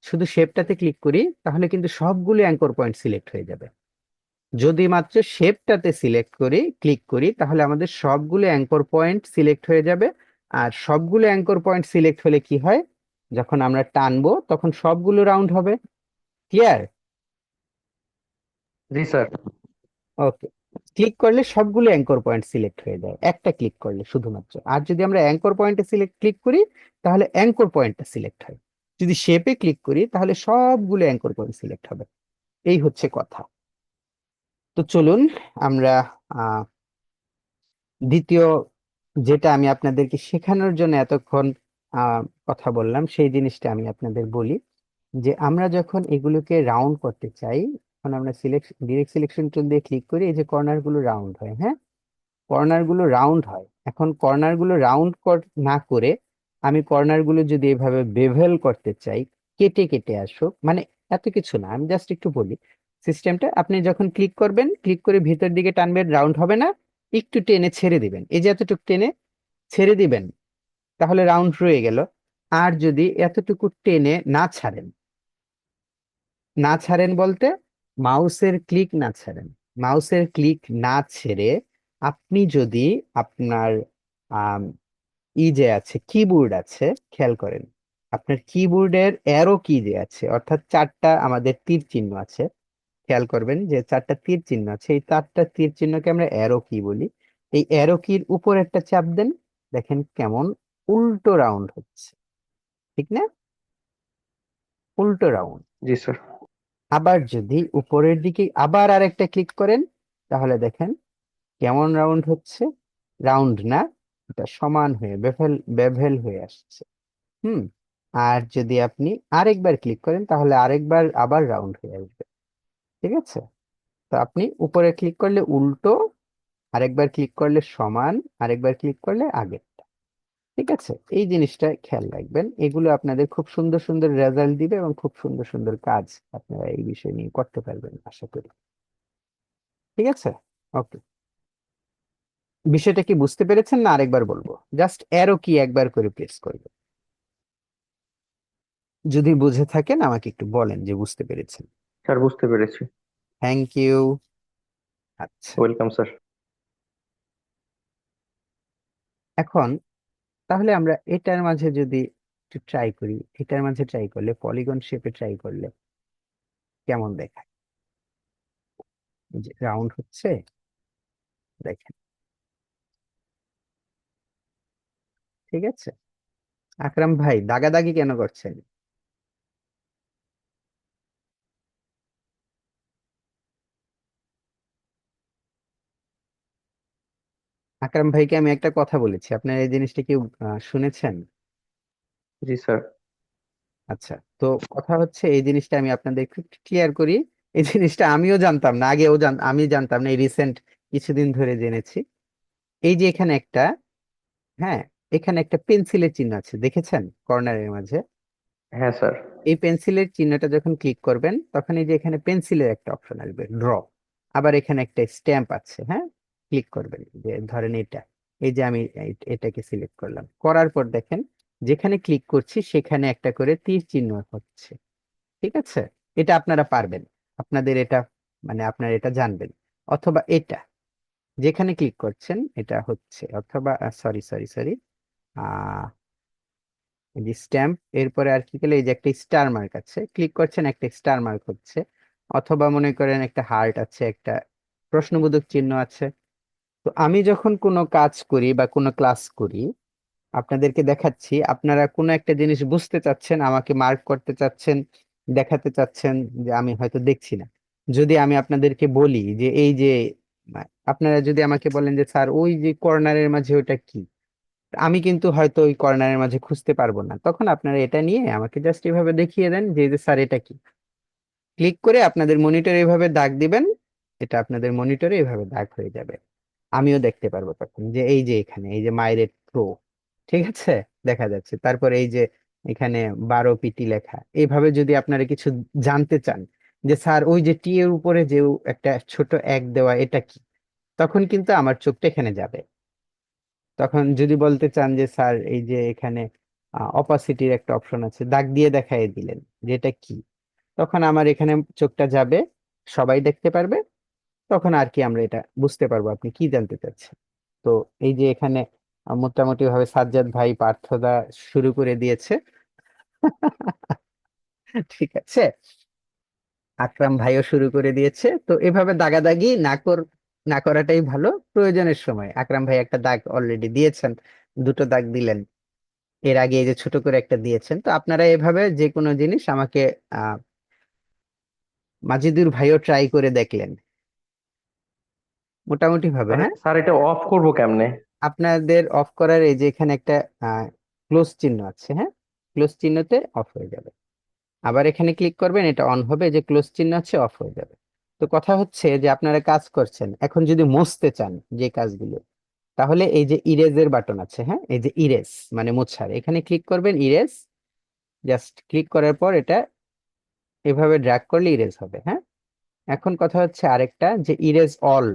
শুধু শেপটাতে ক্লিক করি, তাহলে কিন্তু সবগুলো অ্যাঙ্কর পয়েন্ট সিলেক্ট হয়ে যাবে। যদি মাত্র শেপটাতে সিলেক্ট করি, ক্লিক করি, তাহলে আমাদের সবগুলো অ্যাঙ্কর পয়েন্ট সিলেক্ট হয়ে যাবে। আর সবগুলো অ্যাঙ্কর পয়েন্ট সিলেক্ট হলে কি হয়, যখন আমরা টানবো তখন সবগুলো রাউন্ড হবে। ক্লিয়ার? জি স্যার। ওকে, ক্লিক করলে সবগুলো অ্যাঙ্কর পয়েন্ট সিলেক্ট হয়ে যায় একটা ক্লিক করলে শুধুমাত্র। আর যদি আমরা অ্যাঙ্কর পয়েন্টে সিলেক্ট ক্লিক করি, তাহলে অ্যাঙ্কর পয়েন্টটা সিলেক্ট হয়। যদি শেপে ক্লিক করি, তাহলে সবগুলো অ্যাঙ্কর পয়েন্ট সিলেক্ট হবে। এই হচ্ছে কথা। তো চলুন আমরা আহ দ্বিতীয়, যেটা আমি আপনাদেরকে শেখানোর জন্য এতক্ষণ আহ কথা বললাম, সেই জিনিসটা আমি আপনাদের বলি। যে আমরা যখন এগুলোকে রাউন্ড করতে চাই, তখন আমরা ডিরেক্ট সিলেকশন টুল দিয়ে ক্লিক করি, এই যে কর্নার গুলো রাউন্ড হয়, হ্যাঁ, কর্নার গুলো রাউন্ড হয়। এখন কর্নার গুলো রাউন্ড না করে আমি কর্নার গুলো যদি এভাবে বেভেল করতে চাই, কেটে কেটে আসুক, মানে এত কিছু না, আমি জাস্ট একটু বলি সিস্টেমটা। আপনি যখন ক্লিক করবেন, ক্লিক করে ভিতর দিকে টানবেন, রাউন্ড হবে না, একটু টেনে ছেড়ে দিবেন, এই যে এতটুকু টেনে ছেড়ে দিবেন, তাহলে রাউন্ড রয়ে গেল। আর যদি এতটুকু টেনে না ছাড়েন বলতে মাউসের ক্লিক না ছাড়েন, মাউসের ক্লিক না ছেড়ে আপনি যদি আপনার আম, ই যে আছে, কিবোর্ড আছে, খেয়াল করেন, আপনার কিবোর্ডের অ্যারো কি যে আছে, অর্থাৎ চারটা আমাদের তীর চিহ্ন আছে, খেয়াল করবেন যে চারটা তীর চিহ্ন আছে, এই চারটা তীর চিহ্নকে আমরা অ্যারো কি বলি। এই অ্যারো কির উপর একটা চাপ দেন, দেখেন কেমন উল্টো রাউন্ড হচ্ছে, ঠিক না, উল্টো রাউন্ড। জি স্যার। আবার যদি উপরের দিকে আবার আরেকটা ক্লিক করেন, তাহলে দেখেন কেমন রাউন্ড হচ্ছে, রাউন্ড না, এটা সমান হয়ে বেভেল বেভেল হয়ে আসছে। হুম। আর যদি আপনি আরেকবার ক্লিক করেন, তাহলে আরেকবার আবার রাউন্ড হয়ে আসবে। ঠিক আছে, তো আপনি উপরে ক্লিক করলে উল্টো, আরেকবার ক্লিক করলে সমান, আরেকবার ক্লিক করলে আগেরটা। ঠিক আছে, এই জিনিসটা খেয়াল রাখবেন, এগুলো আপনাদের খুব সুন্দর সুন্দর রেজাল্ট দিবে, এবং খুব সুন্দর সুন্দর কাজ আপনারা এই বিষয় নিয়ে করতে পারবেন আশা করি। ঠিক আছে, ওকে, বিষয়টা কি বুঝতে পেরেছেন, না আরেকবার বলবো? জাস্ট অ্যারো কি একবার করে প্রেস করবে, যদি বুঝে থাকেন আমাকে একটু বলেন যে বুঝতে পেরেছেন। স্যার বুঝতে পেরেছি। Thank you. আচ্ছা, ওয়েলকাম স্যার। এখন তাহলে আমরা এটার মাঝে যদি একটু ট্রাই করি, এটার মাঝে ট্রাই করলে, পলিগন শেপে ট্রাই করলে কেমন দেখায়। যে রাউন্ড হচ্ছে, দেখেন। ঠিক আছে। আকরাম ভাই দাগাদাগি কেন করছেন? আকরাম ভাইকে আমি একটা কথা বলেছি, আপনার এই জিনিসটা কি শুনেছেন? জি স্যার। আচ্ছা, তো কথা হচ্ছে এই জিনিসটা আমি আপনাদের একটু ক্লিয়ার করি। এই জিনিসটা আমিও জানতাম না, আমি জানতাম না, এই রিসেন্ট কিছুদিন ধরে জেনেছি। এই যে এখানে একটা, হ্যাঁ, এখানে একটা পেন্সিলের চিহ্ন আছে, দেখেছেন কর্নারের মাঝে? হ্যাঁ স্যার। এই পেন্সিলের চিহ্নটা যখন ক্লিক করবেন তখন এই যে এখানে পেন্সিলের একটা অপশন আসবে, ড্র। আবার এখানে একটা স্ট্যাম্প আছে, হ্যাঁ। ক্লিক করবেন, যে ধরেন এটা, এই যে আমি এটাকে সিলেক্ট করলাম, করার পর দেখেন যেখানে ক্লিক করছি সেখানে একটা করে তীর চিহ্ন হচ্ছে। ঠিক আছে। এটা আপনারা পারবেন, আপনাদের এটা, মানে আপনারা এটা জানবেন। অথবা এটা, যেখানে ক্লিক করছেন এটা হচ্ছে, অথবা সরি সরি সরি, এই যে স্ট্যাম্প, এরপরে আর কি গেলে এই যে একটা স্টার মার্ক আছে, ক্লিক করছেন একটা স্টার মার্ক হচ্ছে। অথবা মনে করেন একটা হার্ট আছে, একটা প্রশ্নবোধক চিহ্ন আছে। তো আমি যখন কোনো কাজ করি বা কোনো ক্লাস করি, আপনাদেরকে দেখাচ্ছি, আপনারা কোনো একটা জিনিস বুঝতে চাচ্ছেন, আমাকে মার্ক করতে চাচ্ছেন, দেখাতে চাচ্ছেন যে আমি হয়তো দেখছি না। যদি আমি আপনাদেরকে বলি যে এই যে, আপনারা যদি আমাকে বলেন যে স্যার ওই যে কর্নারের মাঝে ওটা কি, আমি কিন্তু হয়তো ওই কর্নারের মাঝে খুঁজতে পারবো না, তখন আপনারা এটা নিয়ে আমাকে জাস্ট এভাবে দেখিয়ে দেন যে স্যার এটা কি। ক্লিক করে আপনাদের মনিটরে এভাবে দাগ দিবেন, এটা আপনাদের মনিটরে এভাবে দাগ হয়ে যাবে। আমিও দেখতে পারবো তখন যে এই যে এখানে এই যে মাইরেট প্রো, ঠিক আছে, দেখা যাচ্ছে। তারপর এই যে এখানে 12 পিটি লেখা। এইভাবে যদি আপনারা কিছু জানতে চান যে স্যার ওই যে টি এর উপরে যে একটা ছোট এক দেওয়া এটা কি, তখন কিন্তু আমার চোখটা এখানে যাবে। তখন যদি বলতে চান যে স্যার এই যে এখানে অপাসিটির একটা অপশন আছে, দাগ দিয়ে দেখাই দিলেন যে এটা কি, তখন আমার এখানে চোখটা যাবে, সবাই দেখতে পারবে। তখন আর কি আমরা এটা বুঝতে পারবো আপনি কি জানতে চাচ্ছেন। তো এই যে এখানে মোটামুটি ভাবে সাজ্জাদ ভাই পার্থদা শুরু করে দিয়েছে। ঠিক আছে, আকরাম ভাইও শুরু করে দিয়েছে। তো এভাবে দাগাদাগি না করাটাই ভালো। প্রয়োজনের সময় আকরাম ভাই একটা দাগ অলরেডি দিয়েছেন, দুটো দাগ দিলেন, এর আগে এই যে ছোট করে একটা দিয়েছেন। তো আপনারা এভাবে যে কোনো জিনিস আমাকে, আহ মাজিদুর ভাইও ট্রাই করে দেখলেন মোটামুটি ভাবে, হ্যাঁ। স্যার এটা অফ করব কেমনে? আপনাদের অফ করার এই যে এখানে একটা ক্লোজ চিহ্ন আছে, হ্যাঁ, ক্লোজ চিহ্নতে অফ হয়ে যাবে। আবার এখানে ক্লিক করবেন, এটা অন হবে, এই যে ক্লোজ চিহ্ন আছে, অফ হয়ে যাবে। তো কথা হচ্ছে যে আপনারা কাজ করছেন, এখন যদি মুছতে চান যে কাজগুলো, তাহলে এই যে ইরেজের বাটন আছে, হ্যাঁ, এই যে ইরেজ মানে মোছার, এখানে ক্লিক করবেন, ইরেজ। জাস্ট ক্লিক করার পর এটা এভাবে ড্র্যাগ করলে ইরেজ হবে, হ্যাঁ। এখন কথা হচ্ছে আরেকটা, যে ইরেজ অল,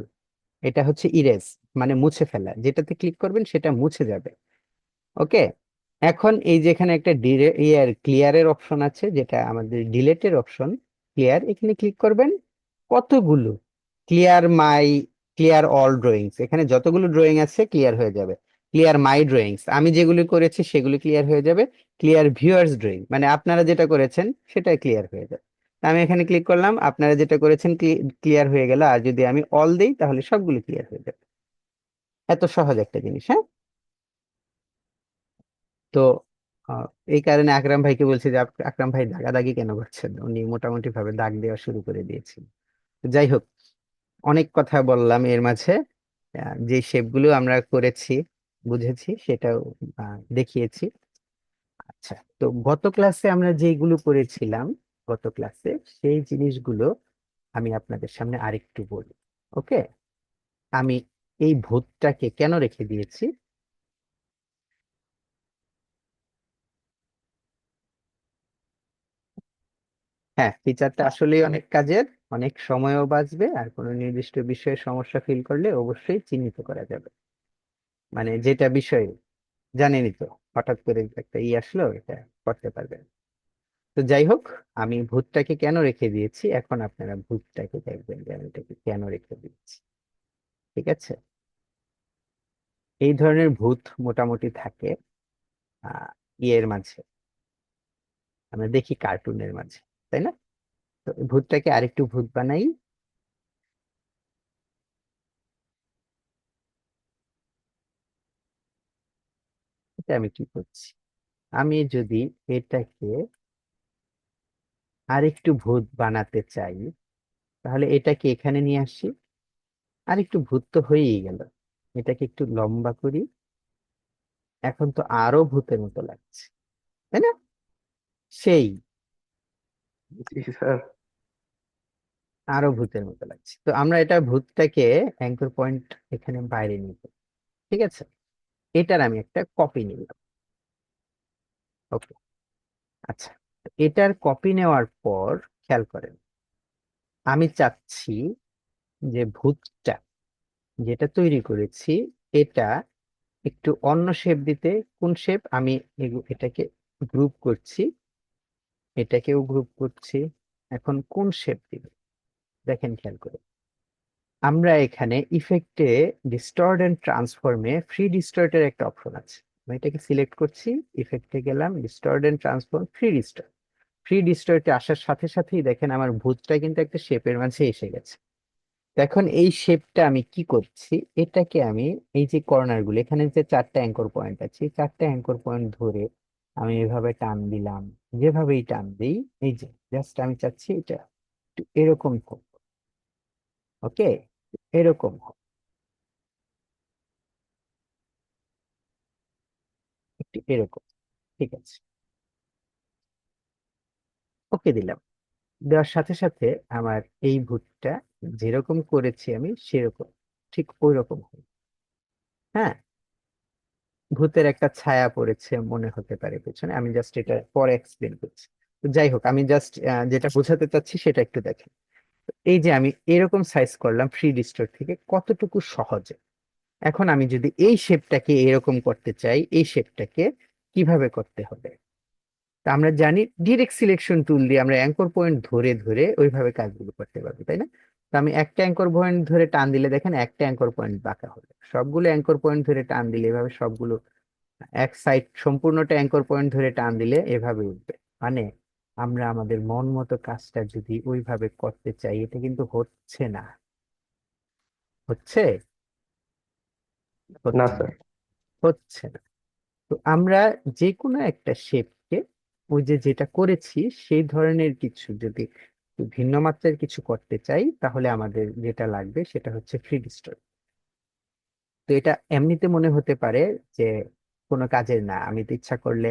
এটা হচ্ছে ইরেজ মানে মুছে ফেলা, যেটাতে ক্লিক করবেন সেটা মুছে যাবে। ওকে। এখন এই যে এখানে একটা ক্লিয়ারের অপশন আছে, যেটা আমাদের ডিলেটের অপশন, ক্লিয়ার, এখানে ক্লিক করবেন। কতগুলো ক্লিয়ার মাই, ক্লিয়ার অল ড্রয়িংস, এখানে যতগুলো ড্রয়িং আছে ক্লিয়ার হয়ে যাবে। ক্লিয়ার মাই ড্রয়িংস, আমি যেগুলো করেছি সেগুলো ক্লিয়ার হয়ে যাবে। ক্লিয়ার ভিউয়ার্স ড্রয়িং, মানে আপনারা যেটা করেছেন সেটা ক্লিয়ার হয়ে যাবে। তা আমি এখানে ক্লিক করলাম, আপনারা যেটা করেছেন ক্লিয়ার হয়ে গেল। আর যদি আমি অল দিই তাহলে সবগুলো ক্লিয়ার হয়ে যাবে। এত সহজ একটা জিনিস, হ্যাঁ। তো আহ, এই কারণে আকরাম ভাইকে বলছি যে আকরাম ভাই দাগাদাগি কেন করছেন, উনি মোটামুটি ভাবে দাগ দেওয়া শুরু করে দিয়েছেন। যাই হোক, অনেক কথা বললাম এর মাঝে। যে শেপগুলো আমরা করেছি, বুঝেছি, সেটাও দেখিয়েছি। আচ্ছা, তো গত ক্লাসে আমরা যেগুলো করেছিলাম, গত ক্লাসে সেই জিনিসগুলো আমি আপনাদের সামনে আরেকটু বলি। ওকে। আমি এই ভূতটাকে কেন রেখে দিয়েছি। হ্যাঁ, ফিচারটা আসলেই অনেক কাজের, অনেক সময়ও বাঁচবে, আর কোনো নির্দিষ্ট বিষয়ে সমস্যা ফিল করলে অবশ্যই চিহ্নিত করা যাবে। মানে যেটা বিষয় জানেনই তো, হঠাৎ করে একটা আসলো, এটা করতে পারবেন। তো যাই হোক, আমি ভূতটাকে কেন রেখে দিয়েছি, এখন আপনারা ভূতটাকে দেখবেন যে আমি এটাকে কেন রেখে দিয়েছি। ঠিক আছে। এই ধরনের ভূত মোটামুটি থাকে আহ ইয়ের মাঝে, আমরা দেখি কার্টুনের মাঝে, তাই না? তো এই ভূতটাকে আরেকটু ভূত বানাই। সাথে আমি কি করছি, আমি যদি এটাকে আরেকটু ভূত বানাতে চাই, তাহলে এটাকে এখানে নিয়ে আসি, আর একটু ভূত তো হয়েই গেল, এটাকে একটু লম্বা করি, এখন তো আরো ভূতের মতো লাগছে, তাই না? সেই জি স্যার। আরো ভূতের মতো লাগছে, তো আমরা এটা ভূতটাকে অ্যাঙ্কর পয়েন্ট এখানে বাইরে নিব। ঠিক আছে, এটার আমি একটা কপি নিলাম। ওকে, আচ্ছা, তো এটার কপি নেওয়ার পর খেয়াল করেন, আমি চাচ্ছি যে ভূতটা যেটা তৈরি করেছি এটা একটু অন্য শেপ দিতে। কোন শেপ? আমি এটাকে গ্রুপ করছি, এটাকেও গ্রুপ করছি। এখন কোন শেপ দিব দেখেন, খেয়াল করে, আমরা এখানে ইফেক্টে ডিস্টর্ট এন্ড ট্রান্সফর্মে ফ্রি ডিস্টর্টের একটা অপশন আছে। আমি এটাকে সিলেক্ট করছি, ইফেক্টে গেলাম, distort and transform, free distort. Free ডিস্টর্টে আসার সাথে সাথেই দেখেন আমার ভূতটা কিন্তু একটা শেপের মাঝে এসে গেছে। তো এখন এই শেপটা আমি কি করছি, এটাকে আমি এই যে কর্নার গুলো, এখানে যে চারটা অ্যাঙ্কর পয়েন্ট আছে, এই চারটা অ্যাঙ্কর পয়েন্ট ধরে আমি এভাবে টান দিলাম। যেভাবেই টান দিই, এই যে জাস্ট আমি চাচ্ছি এটা একটু এরকম হোক। ওকে, এরকম হোক, একটু এরকম। ঠিক আছে, ওকে দিলাম। দেওয়ার সাথে সাথে আমার এই ভূতটা যেরকম করেছি আমি সেরকম, ঠিক ওই রকম হবে। হ্যাঁ, ভূতের একটা ছায়া পড়েছে মনে হতে পারে পেছনে, আমি জাস্ট এটা পরে এক্সপ্লেন করছি। তো যাই হোক, আমি জাস্ট যেটা বোঝাতে চাচ্ছি সেটা একটু দেখেন। এই যে আমি এরকম সাইজ করলাম ফ্রি ডিস্টোর থেকে, কতটুকু সহজে। এখন আমি যদি এই শেপটাকে এরকম করতে চাই, এই শেপটাকে কিভাবে করতে হবে, তা আমরা জানি ডিরেক্ট সিলেকশন টুল দিয়ে আমরা অ্যাঙ্কর পয়েন্ট ধরে ধরে ওইভাবে কাজগুলো করতে পারবো, তাই না? তো আমি একটা অ্যাঙ্কর পয়েন্ট ধরে টান দিলে দেখেন একটা অ্যাঙ্কর পয়েন্ট বাঁকা হলো, সবগুলো অ্যাঙ্কর পয়েন্ট ধরে টান দিলে এভাবে সবগুলো এক সাইড সম্পূর্ণটা অ্যাঙ্কর পয়েন্ট ধরে টান দিলে এভাবে উঠবে। মানে আমরা আমাদের মন মতো কাজটা যদি ওইভাবে করতে চাই, এটা কিন্তু হচ্ছে না। হচ্ছে? না হচ্ছে স্যার। না, হচ্ছে না। তো আমরা যে কোনো একটা শেপকে ওই যে যেটা করেছি সেই ধরনের কিছু যদি ভিন্ন মাত্রার কিছু করতে চাই, তাহলে আমাদের যেটা লাগবে সেটা হচ্ছে ফ্রি ডিস্টর্ট। তো এটা এমনিতে মনে হতে পারে যে কোনো কাজের না, আমি তো ইচ্ছা করলে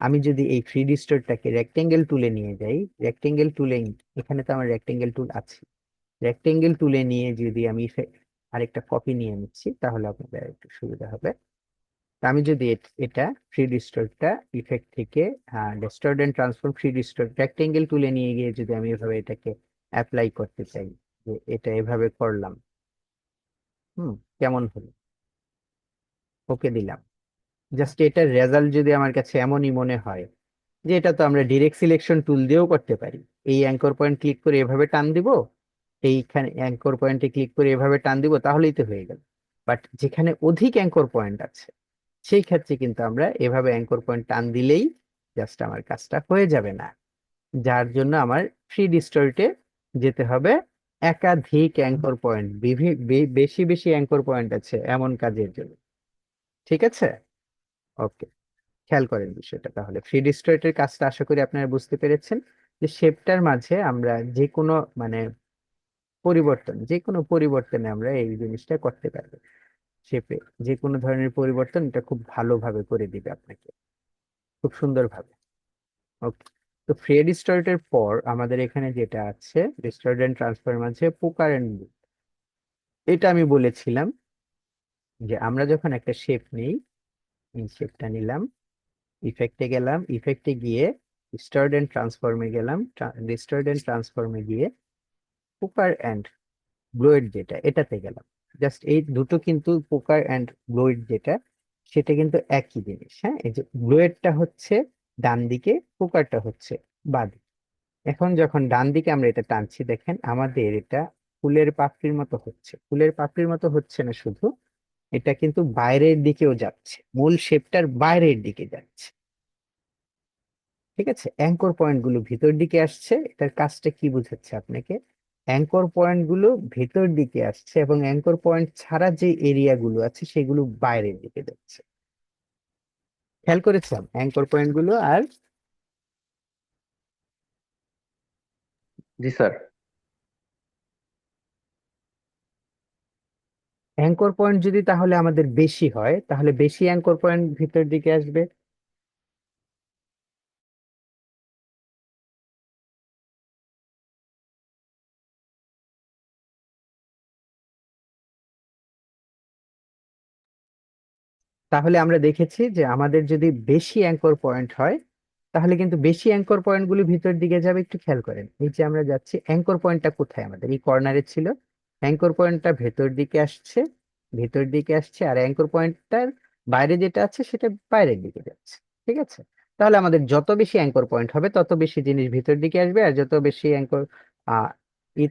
আমি যদি এই ফ্রি ডিস্টর্টটাকে রেক্টেঙ্গেল টুলে নিয়ে যাই, রেক্টেঙ্গেল টুলে, এখানে তো আমার রেক্টেঙ্গেল টুল আছে, রেক্টেঙ্গেল টুলে নিয়ে যদি আমি আরেকটা কপি নিয়ে নিচ্ছি তাহলে আপনাদের একটু সুবিধা হবে। তা আমি যদি এটা ফ্রি ডিস্টর্টটা ইফেক্ট থেকে distort and transform free distort rectangle টুলে নিয়ে গিয়ে যদি আমি এভাবে এটাকে অ্যাপ্লাই করতে চাই, যে এটা এভাবে করলাম, হুম, কেমন হলো? ওকে দিলাম। জাস্ট এটার রেজাল্ট যদি আমার কাছে এমনই মনে হয়, যে এটা তো আমরা ডিরেক্ট সিলেকশন টুল দিয়েও করতে পারি, এই অ্যাঙ্কর পয়েন্ট ক্লিক করে এভাবে টান দিব, এইখানে অ্যাঙ্কর পয়েন্টে ক্লিক করে এভাবে টান দিব, তাহলেই তো হয়ে গেল। বাট যেখানে অধিক অ্যাঙ্কর পয়েন্ট আছে সেই ক্ষেত্রে কিন্তু আমরা এভাবে অ্যাঙ্কর পয়েন্ট টান দিলেই জাস্ট আমার কাজটা হয়ে যাবে না। যার জন্য আমার ফ্রি ডিস্টর্টে যেতে হবে একাধিক অ্যাঙ্কর পয়েন্ট, বেশি বেশি অ্যাঙ্কর পয়েন্ট আছে এমন কাজের জন্য। ঠিক আছে, ওকে, খেয়াল করেন বিষয়টা। তাহলে ফ্রি ডিস্ট্রয়ের কাজটা আশা করি আপনারা বুঝতে পেরেছেন, যে শেপটার মাঝে আমরা যে কোনো মানে যে কোনো পরিবর্তনে আমরা এই জিনিসটা করতে পারবো। শেপে যে কোনো ধরনের পরিবর্তন এটা খুব ভালোভাবে করে দিবে আপনাকে, খুব সুন্দরভাবে। ওকে, তো ফ্রি ডিস্ট্রয়ের পর আমাদের এখানে যেটা আছে ডিস্ট্রয়েড এন্ড ট্রান্সফর্ম আছে পোকার এন্ড, এটা আমি বলেছিলাম যে আমরা যখন একটা শেপ নিই, এই শেপটা নিলাম, ইফেক্টে গেলাম, ইফেক্টে গিয়ে ডিস্টর্ট এন্ড ট্রান্সফর্মে গেলাম, ডিস্টর্ট এন্ড ট্রান্সফর্মে গিয়ে পোকার এন্ড ব্লোয়েড যেটা এটাতে গেলাম। জাস্ট এই দুটো কিন্তু পোকার এন্ড ব্লোয়েড যেটা, সেটা কিন্তু একই জিনিস। হ্যাঁ, এই যে ব্লোয়েডটা হচ্ছে ডান দিকে, পোকারটা হচ্ছে বাঁ দিকে। এখন যখন ডান দিকে আমরা এটা টানছি দেখেন আমাদের এটা ফুলের পাপড়ির মতো হচ্ছে, ফুলের পাপড়ির মতো হচ্ছে না শুধু, এটা কিন্তু বাইরের দিকেও যাচ্ছে, মূল শেপটার বাইরের দিকে যাচ্ছে। ঠিক আছে, অ্যাঙ্কর পয়েন্ট গুলো ভিতর দিকে আসছে, এটার কাজটা কি বুঝাচ্ছে আপনাকে, অ্যাঙ্কর পয়েন্ট গুলো ভেতর দিকে আসছে এবং অ্যাঙ্কর পয়েন্ট ছাড়া যে এরিয়া গুলো আছে সেগুলো বাইরের দিকে যাচ্ছে। খেয়াল করেছিলাম অ্যাঙ্কর পয়েন্ট গুলো। আর জি স্যার। অ্যাঙ্কর পয়েন্ট যদি তাহলে আমাদের বেশি হয়, তাহলে বেশি অ্যাঙ্কর পয়েন্ট ভিতর দিকে আসবে। তাহলে আমরা দেখেছি যে আমাদের যদি বেশি অ্যাঙ্কর পয়েন্ট হয়, তাহলে কিন্তু বেশি অ্যাঙ্কর পয়েন্ট গুলি ভিতর দিকে যাবে। একটু খেয়াল করেন, এই যে আমরা যাচ্ছি, অ্যাঙ্কর পয়েন্টটা কোথায়? আমাদের এই কর্নারে ছিল। অ্যাঙ্কর পয়েন্টটা ভেতর দিকে আসছে, ভেতর দিকে আসছে, আর অ্যাঙ্কর পয়েন্টটার বাইরে যেটা আছে সেটা বাইরের দিকে যাচ্ছে। ঠিক আছে? তাহলে আমাদের যত বেশি অ্যাঙ্কর পয়েন্ট হবে তত বেশি জিনিস ভিতর দিকে আসবে, আর যত বেশি অ্যাঙ্কর আহ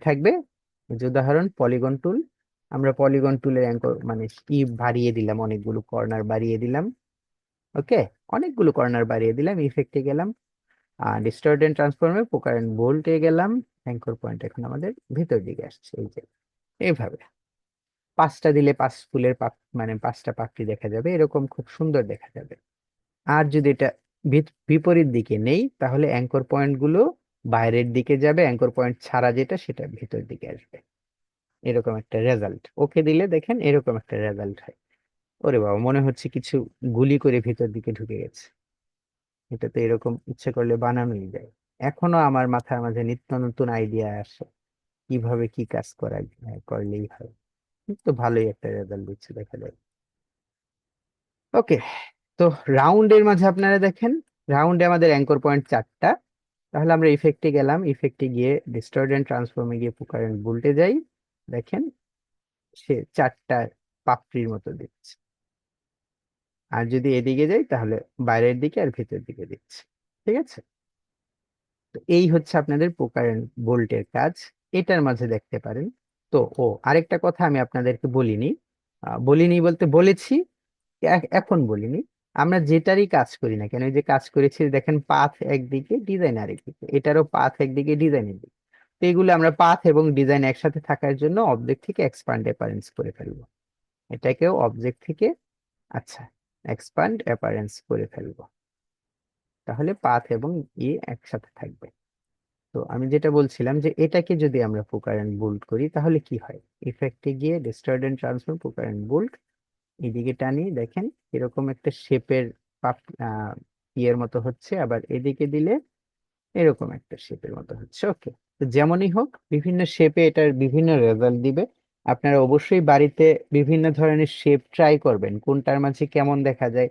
থাকবে, যে উদাহরণ পলিগন টুল, আমরা পলিগন টুলের অ্যাঙ্কর মানে ই বাড়িয়ে দিলাম, অনেকগুলো কর্নার বাড়িয়ে দিলাম। ওকে, অনেকগুলো কর্নার বাড়িয়ে দিলাম, ইফেক্টে গেলাম, ডিস্টর্ট এন্ড ট্রান্সফর্মে পোকার এন্ড বোল্টে গেলাম, অ্যাঙ্কর পয়েন্ট এখন আমাদের ভিতর দিকে আসছে। এই যে এইভাবে 5টা দিলে 5 ফুলের মানে 5টা পাপড়ি দেখা যাবে, এরকম খুব সুন্দর দেখা যাবে। আর যদি এটা বিপরীত দিকে নেই, তাহলে অ্যাঙ্কর পয়েন্ট গুলো বাইরের দিকে যাবে, অ্যাঙ্কর পয়েন্ট ছাড়া যেটা সেটা ভিতর দিকে আসবে। এরকম একটা রেজাল্ট। ওকে দিলে দেখেন এরকম একটা রেজাল্ট হয়। ওরে বাবা, মনে হচ্ছে কিছু গুলি করে ভিতর দিকে ঢুকে গেছে। এটা তো এরকম ইচ্ছে করলে বানানোই যায়। এখনো আমার মাথার মাঝে নিত্য নতুন আইডিয়া আসে কিভাবে কি কাজ করলেই হয়। তো ভালোই একটা রেজাল্ট দিচ্ছে দেখা যায়। ওকে, তো রাউন্ডের মাঝে আপনারা দেখেন, রাউন্ডে আমাদের অ্যাঙ্কর পয়েন্ট 4টা। তাহলে আমরা ইফেক্টে গেলাম, ইফেক্টে গিয়ে ডিস্টর্ট এন্ড ট্রান্সফর্মে গিয়ে পোকার এন্ড ভোল্টে যাই। দেখেন সে 4টা পাপড়ির মতো দিচ্ছে। আর যদি এদিকে যাই তাহলে বাইরের দিকে আর ভেতর দিকে দিচ্ছে। ঠিক আছে? তো এই হচ্ছে আপনাদের পোকার এন্ড বোল্টের কাজ। এটার মাঝে দেখতে পারেন। তো আরেকটা কথা আমি আপনাদেরকে বলিনি, বলিনি বলতে বলেছি, এখন বলিনি। আমরা যেটারই কাজ করি না কেন, এই যে কাজ করেছি দেখেন, পাথ একদিকে ডিজাইন আরেকদিকে, এটারও পাথ একদিকে ডিজাইন একদিকে। তো এগুলো আমরা পাথ এবং ডিজাইন একসাথে থাকার জন্য অবজেক্ট থেকে এক্সপান্ড অ্যাপারেন্স করে ফেলবো। এটাকেও অবজেক্ট থেকে, আচ্ছা, এক্সপান্ড অ্যাপারেন্স করে ফেলবো। তাহলে পাথ এবং একসাথে থাকবে। তো আমি যেটা বলছিলাম যে এটাকে যদি আমরা পোকার এন্ড বোল্ট করি তাহলে কি হয়? ইফেক্টে গিয়ে ডিস্টর্ট এন্ড ট্রান্সফর্ম, পোকার এন্ড বোল্ট, এদিকে টানি, দেখেন এরকম একটা শেপের পাপ আহ, ইয়ের মতো হচ্ছে। আবার এদিকে দিলে এরকম একটা শেপের মতো হচ্ছে। ওকে, তো যেমনই হোক বিভিন্ন শেপে এটার বিভিন্ন রেজাল্ট দিবে। আপনারা অবশ্যই বাড়িতে বিভিন্ন ধরনের শেপ ট্রাই করবেন, কোনটার মাঝে কেমন দেখা যায়।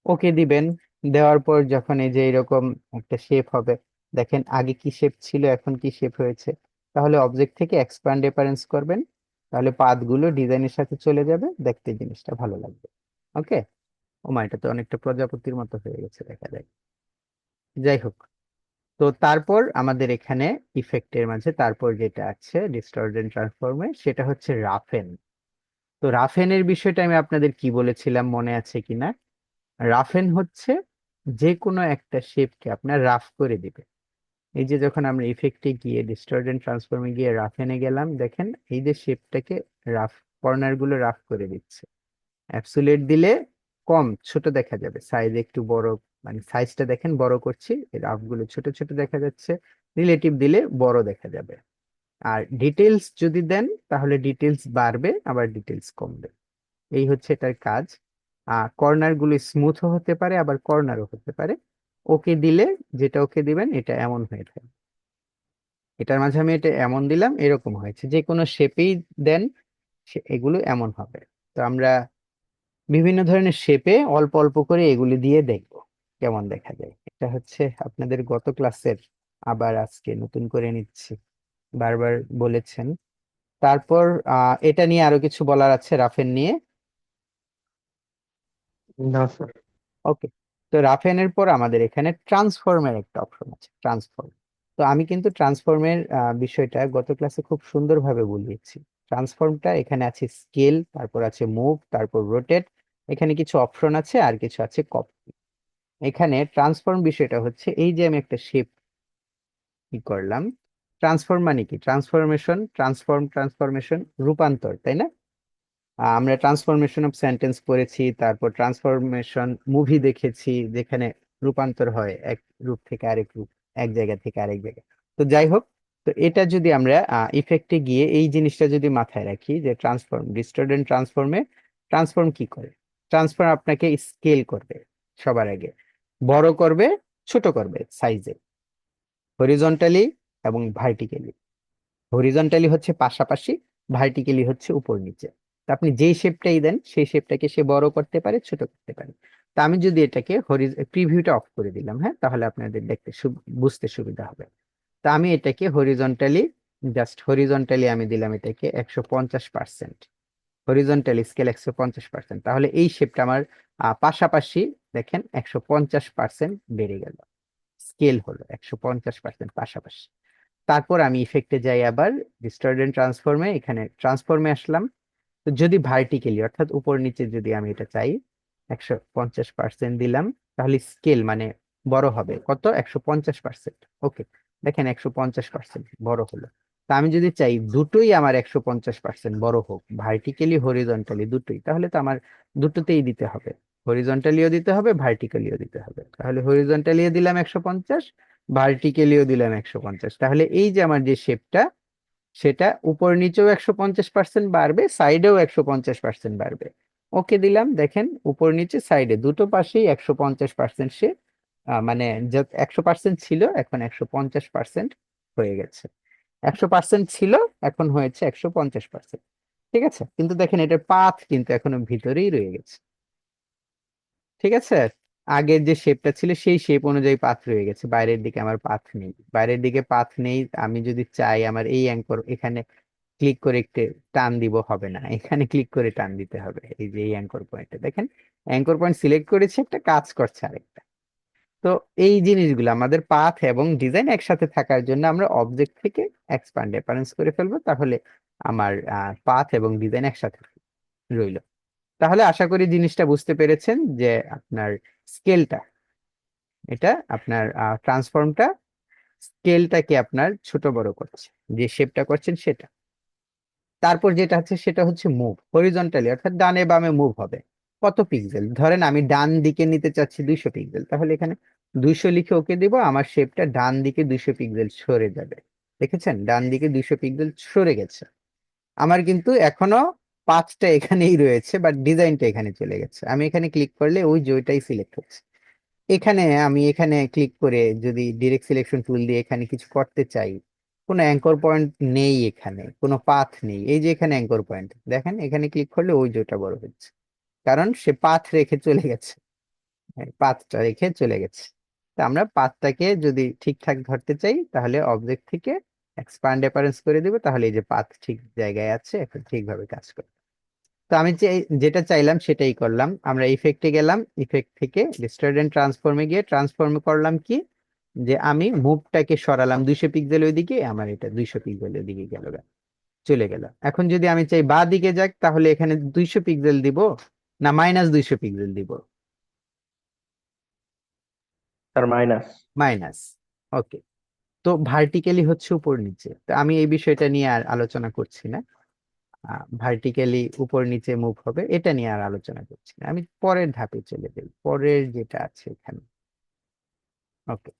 ওকে দিবেন, দেওয়ার পর যখন এই যে এরকম একটা শেপ হবে, দেখেন আগে কি শেপ ছিল এখন কি শেপ হয়েছে, তাহলে অবজেক্ট থেকে এক্সপ্যান্ড অ্যাপারেন্স করবেন। তাহলে পাথগুলো ডিজাইনের সাথে চলে যাবে, দেখতে জিনিসটা ভালো লাগবে। ওকে। ওমা, এটা তো অনেকটা প্রজাপতির মতো হয়ে গেছে দেখা যায়। যাই হোক, তো তারপর আমাদের এখানে ইফেক্টের মাঝে তারপর যেটা আছে ডিস্টর্শন ট্রান্সফর্মে, সেটা হচ্ছে রাফেন। তো রাফেনের বিষয়টা আমি আপনাদের কি বলেছিলাম মনে আছে কিনা? রাফেন হচ্ছে যে কোনো একটা শেপকে আপনার রাফ করে দিবে। এই যে যখন আমরা ইফেক্টে গিয়ে ডিস্টর্শন ট্রান্সফর্মে গিয়ে রাফেনে গেলাম, দেখেন এই যে শেপটাকে রাফ, কর্নার গুলো রাফ করে দিচ্ছে। অ্যাবসুলেট দিলে কম ছোট দেখা যাবে, সাইজ একটু বড়, মানে সাইজটা দেখেন বড় করছি, রাফ গুলো ছোট ছোট দেখা যাচ্ছে। রিলেটিভ দিলে বড় দেখা যাবে। আর ডিটেলস যদি দেন তাহলে ডিটেলস বাড়বে, আবার ডিটেলস কমবে। এই হচ্ছে এটার কাজ। কর্নার গুলো স্মুথও হতে পারে, আবার কর্নারও হতে পারে। ওকে দিলে, যেটা ওকে দিবেন এটা এমন হয়ে থাকে। এটার মাঝে আমি এটা এমন দিলাম, এরকম হয়েছে। যে কোনো শেপেই দেন এগুলো এমন হবে। তো আমরা বিভিন্ন ধরনের শেপে অল্প অল্প করে এগুলি দিয়ে দেখব কেমন দেখা যায়। এটা হচ্ছে আপনাদের গত ক্লাসের, আবার আজকে নতুন করে নিচ্ছি, বারবার বলেছেন। তারপর এটা নিয়ে আরো কিছু বলার আছে রাফেন নিয়ে। না স্যার। ওকে, তো রাফেনের পর আমাদের এখানে ট্রান্সফর্মের একটা অপশন আছে, ট্রান্সফর্ম। তো আমি কিন্তু ট্রান্সফর্মের বিষয়টা গত ক্লাসে খুব সুন্দরভাবে বলিয়েছি। ট্রান্সফর্মটা এখানে আছে স্কেল, তারপর আছে মুভ, তারপর রোটেট, এখানে কিছু অপশন আছে, আর কিছু আছে কপি। এখানে ট্রান্সফর্ম বিষয়টা হচ্ছে এই যে আমি একটা শেপ কি করলাম, ট্রান্সফর্ম মানে কি? ট্রান্সফরমেশন, ট্রান্সফর্মেশন, রূপান্তর, তাই না? আমরা ট্রান্সফরমেশন অফ সেন্টেন্স পড়েছি, তারপর ট্রান্সফরমেশন মুভি দেখেছি, যেখানে রূপান্তর হয় এক রূপ থেকে আরেক রূপ, এক জায়গা থেকে আরেক জায়গায়। তো যাই হোক, তো এটা যদি আমরা ইফেক্টে গিয়ে এই জিনিসটা যদি মাথায় রাখি যে ট্রান্সফর্ম, ডিস্টর্টেড ট্রান্সফর্মে ট্রান্সফর্ম কি করে? ট্রান্সফর্ম আপনাকে স্কেল করবে, সবার আগে বড় করবে, ছোট করবে সাইজে, হরিজন্টালি এবং ভার্টিক্যালি। হরিজন্টালি হচ্ছে পাশাপাশি, ভার্টিক্যালি হচ্ছে উপর নিচে। তো আপনি যেই শেপটাই দেন সেই শেপটাকে সে বড় করতে পারে, ছোট করতে পারে। তা আমি যদি এটাকে প্রিভিউটা অফ করে দিলাম, হ্যাঁ, তাহলে আপনাদের দেখতে বুঝতে সুবিধা হবে। তা আমি এটাকে হরিজন্টালি, জাস্ট হরিজন্টালি আমি দিলাম এটাকে 150%, হরিজন্টালি স্কেল 150%। তাহলে এই শেপটা আমার পাশাপাশি, দেখেন 150% বেড়ে গেল, স্কেল হলো 150% পাশাপাশি। তারপর আমি ইফেক্টে যাই, আবার ডিস্টর্টেড ট্রান্সফর্মে, এখানে ট্রান্সফর্মে আসলাম। তো যদি ভার্টিক্যালি অর্থাৎ উপর নিচে যদি আমি এটা চাই, 150% দিলাম, তাহলে স্কেল মানে বড় হবে কত? 150%। ওকে, দেখেন 150% বড় হলো। তা আমি যদি চাই দুটোই আমার 150% বড় হোক, ভার্টিক্যালি হরিজন্টালি দুটোই, তাহলে তো আমার দুটোতেই দিতে হবে, হরিজন্টালিও দিতে হবে, ভার্টিক্যালিও দিতে হবে। তাহলে হরিজন্টালিও দিলাম 150, ভার্টিক্যালিও দিলাম 150। তাহলে এই যে আমার যে শেপটা, সেটা উপর নিচেও 150% বাড়বে, সাইডেও 150% বাড়বে। ওকে দিলাম, দেখেন উপর নিচে সাইডে দুটো পাশেই 150% সে মানে 100% ছিল, এখন 150% হয়ে গেছে। 100% ছিল, এখন হয়েছে 150%। ঠিক আছে, কিন্তু দেখেন এটার পাথ কিন্তু এখনো ভিতরেই রয়ে গেছে। ঠিক আছে, আগের যে শেপটা ছিল সেই শেপ অনুযায়ী পাথ রয়ে গেছে, বাইরের দিকে আমার পাথ নেই, বাইরের দিকে পাথ নেই। আমি যদি চাই আমার এই অ্যাঙ্কর, এখানে ক্লিক করে একটু টান দিব, হবে না, এখানে ক্লিক করে টান দিতে হবে। এই যে এই অ্যাঙ্কর পয়েন্টে দেখেন, অ্যাঙ্কর পয়েন্ট সিলেক্ট করেছে, একটা কাজ করছে আরেকটা। তো এই জিনিসগুলো আমাদের পাথ এবং ডিজাইন একসাথে থাকার জন্য আমরা অবজেক্ট থেকে এক্সপান্ড অ্যাপারেন্স করে ফেলবো, তাহলে আমার পাথ এবং ডিজাইন একসাথে রইলো। তাহলে আশা করি জিনিসটা বুঝতে পেরেছেন যে আপনার স্কেলটা, এটা আপনার ট্রান্সফর্মটা স্কেলটাকে আপনার ছোট বড় করছে, যে শেপটা করছেন সেটা। তারপর যেটা হচ্ছে সেটা হচ্ছে মুভ হরিজন্টালি, অর্থাৎ ডানে বামে মুভ হবে কত পিক্সেল। ধরেন আমি ডান দিকে নিতে চাচ্ছি 200 পিক্সেল, তাহলে এখানে 200 লিখে ওকে দিব, আমার শেপটা ডান দিকে 200 পিক্সেল সরে যাবে। দেখেছেন, ডান দিকে 200 পিক্সেল সরে গেছে। আমার কিন্তু এখনো পাঁচটা এখানেই রয়েছে, বাট ডিজাইনটা এখানে চলে গেছে। আমি এখানে ক্লিক করলে ওই যে ওইটাই সিলেক্ট হচ্ছে। এখানে আমি এখানে ক্লিক করে যদি ডিরেক্ট সিলেকশন টুল দিয়ে এখানে কিছু করতে চাই, কোনো অ্যাঙ্কর পয়েন্ট নেই, এখানে কোনো পাথ নেই। এই যে এখানে অ্যাঙ্কর পয়েন্ট দেখেন, এখানে ক্লিক করলে ওই যেটা বড় হচ্ছে, কারণ সে পাথ রেখে চলে গেছে, পাথটা রেখে চলে গেছে। তা আমরা পাথটাকে যদি ঠিকঠাক ধরতে চাই, তাহলে অবজেক্ট থেকে এক্সপান্ড অ্যাপারেন্স করে দিব, তাহলে এই যে পাথ ঠিক জায়গায় আছে, এখন ঠিকভাবে কাজ করে। তো আমি যেটা চাইলাম সেটাই করলাম। আমরা ইফেক্টে গেলাম, ইফেক্ট থেকে ডিস্টর্টেড ট্রান্সফর্মে গিয়ে ট্রান্সফর্মে করলাম কি, যে আমি মুভটাকে সরালাম 200 পিক্সেল ওইদিকে, আমার এটা 200 পিক্সেল ওইদিকে গেল, চলে গেল। এখন যদি আমি চাই বা দিকে যাক, তাহলে এখানে 200 পিক্সেল দিব না -200 পিক্সেল দিব? তার মাইনাস। মাইনাস। ওকে, তো ভার্টিক্যালি হচ্ছে উপর নিচে, তো আমি এই বিষয়টা নিয়ে আর আলোচনা করছি না। ভার্টিক্যালি উপর নিচে মুভ হবে, এটা নিয়ে আর আলোচনা করছি না, আমি পরের ধাপে চলে যাই, পরের যেটা আছে এখানে। ওকে,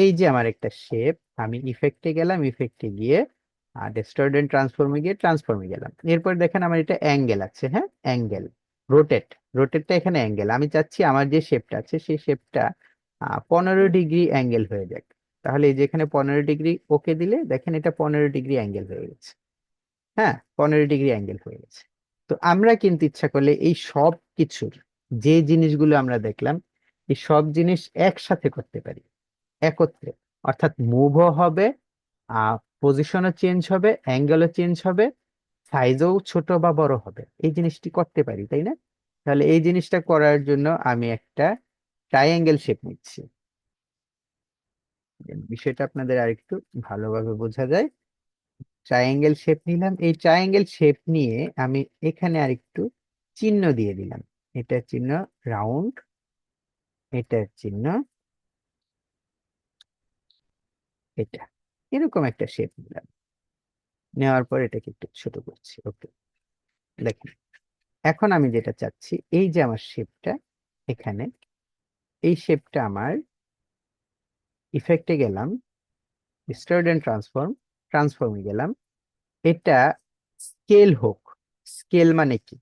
এই যে আমার একটা শেপ, আমি ইফেক্টে গেলাম, ইফেক্টে গিয়ে ডিস্টর্টেড ট্রান্সফর্মে গিয়ে ট্রান্সফর্মে গেলাম। এরপর দেখেন আমার এটা অ্যাঙ্গেল আছে, হ্যাঁ অ্যাঙ্গেল, রোটেট, রোটেটটা এখানে অ্যাঙ্গেল। আমি চাচ্ছি আমার যে শেপটা আছে সেই শেপটা 15 ডিগ্রি অ্যাঙ্গেল হয়ে যাক। তাহলে এই যে এখানে 15 ডিগ্রি ওকে দিলে দেখেন এটা 15 ডিগ্রি অ্যাঙ্গেল হয়ে গেছে। হ্যাঁ, 15 ডিগ্রি অ্যাঙ্গেল হয়ে গেছে। তো আমরা কিন্তু ইচ্ছা করলে এই সব কিছুর, যে জিনিসগুলো আমরা দেখলাম, এই সব জিনিস একসাথে করতে পারি, একত্রে। অর্থাৎ মুভও হবে, পজিশনও চেঞ্জ হবে, অ্যাঙ্গেলও চেঞ্জ হবে, সাইজও ছোট বা বড় হবে, এই জিনিসটি করতে পারি, তাই না? তাহলে এই জিনিসটা করার জন্য আমি একটা ট্রাইঅ্যাঙ্গেল শেপ নিচ্ছি, বিষয়টা আপনাদের আরেকটু ভালোভাবে বোঝা যায়। ট্রায়াঙ্গেল শেপ নিলাম, এই ট্রায়াঙ্গেল শেপ নিয়ে আমি এখানে আরেকটু চিহ্ন দিয়ে দিলাম। এটা চিহ্ন রাউন্ড, এটার চিহ্ন এটা, এরকম একটা শেপ নিলাম। নেওয়ার পর এটাকে একটু ছোট করছি। ওকে, দেখেন এখন আমি যেটা চাচ্ছি, এই যে আমার শেপটা এখানে, এই শেপটা আমার ইফেক্টে গেলাম, ডিস্টর্ট এন্ড ট্রান্সফর্মে গেলাম। এটা স্কেল হোক। স্কেল মানে কি?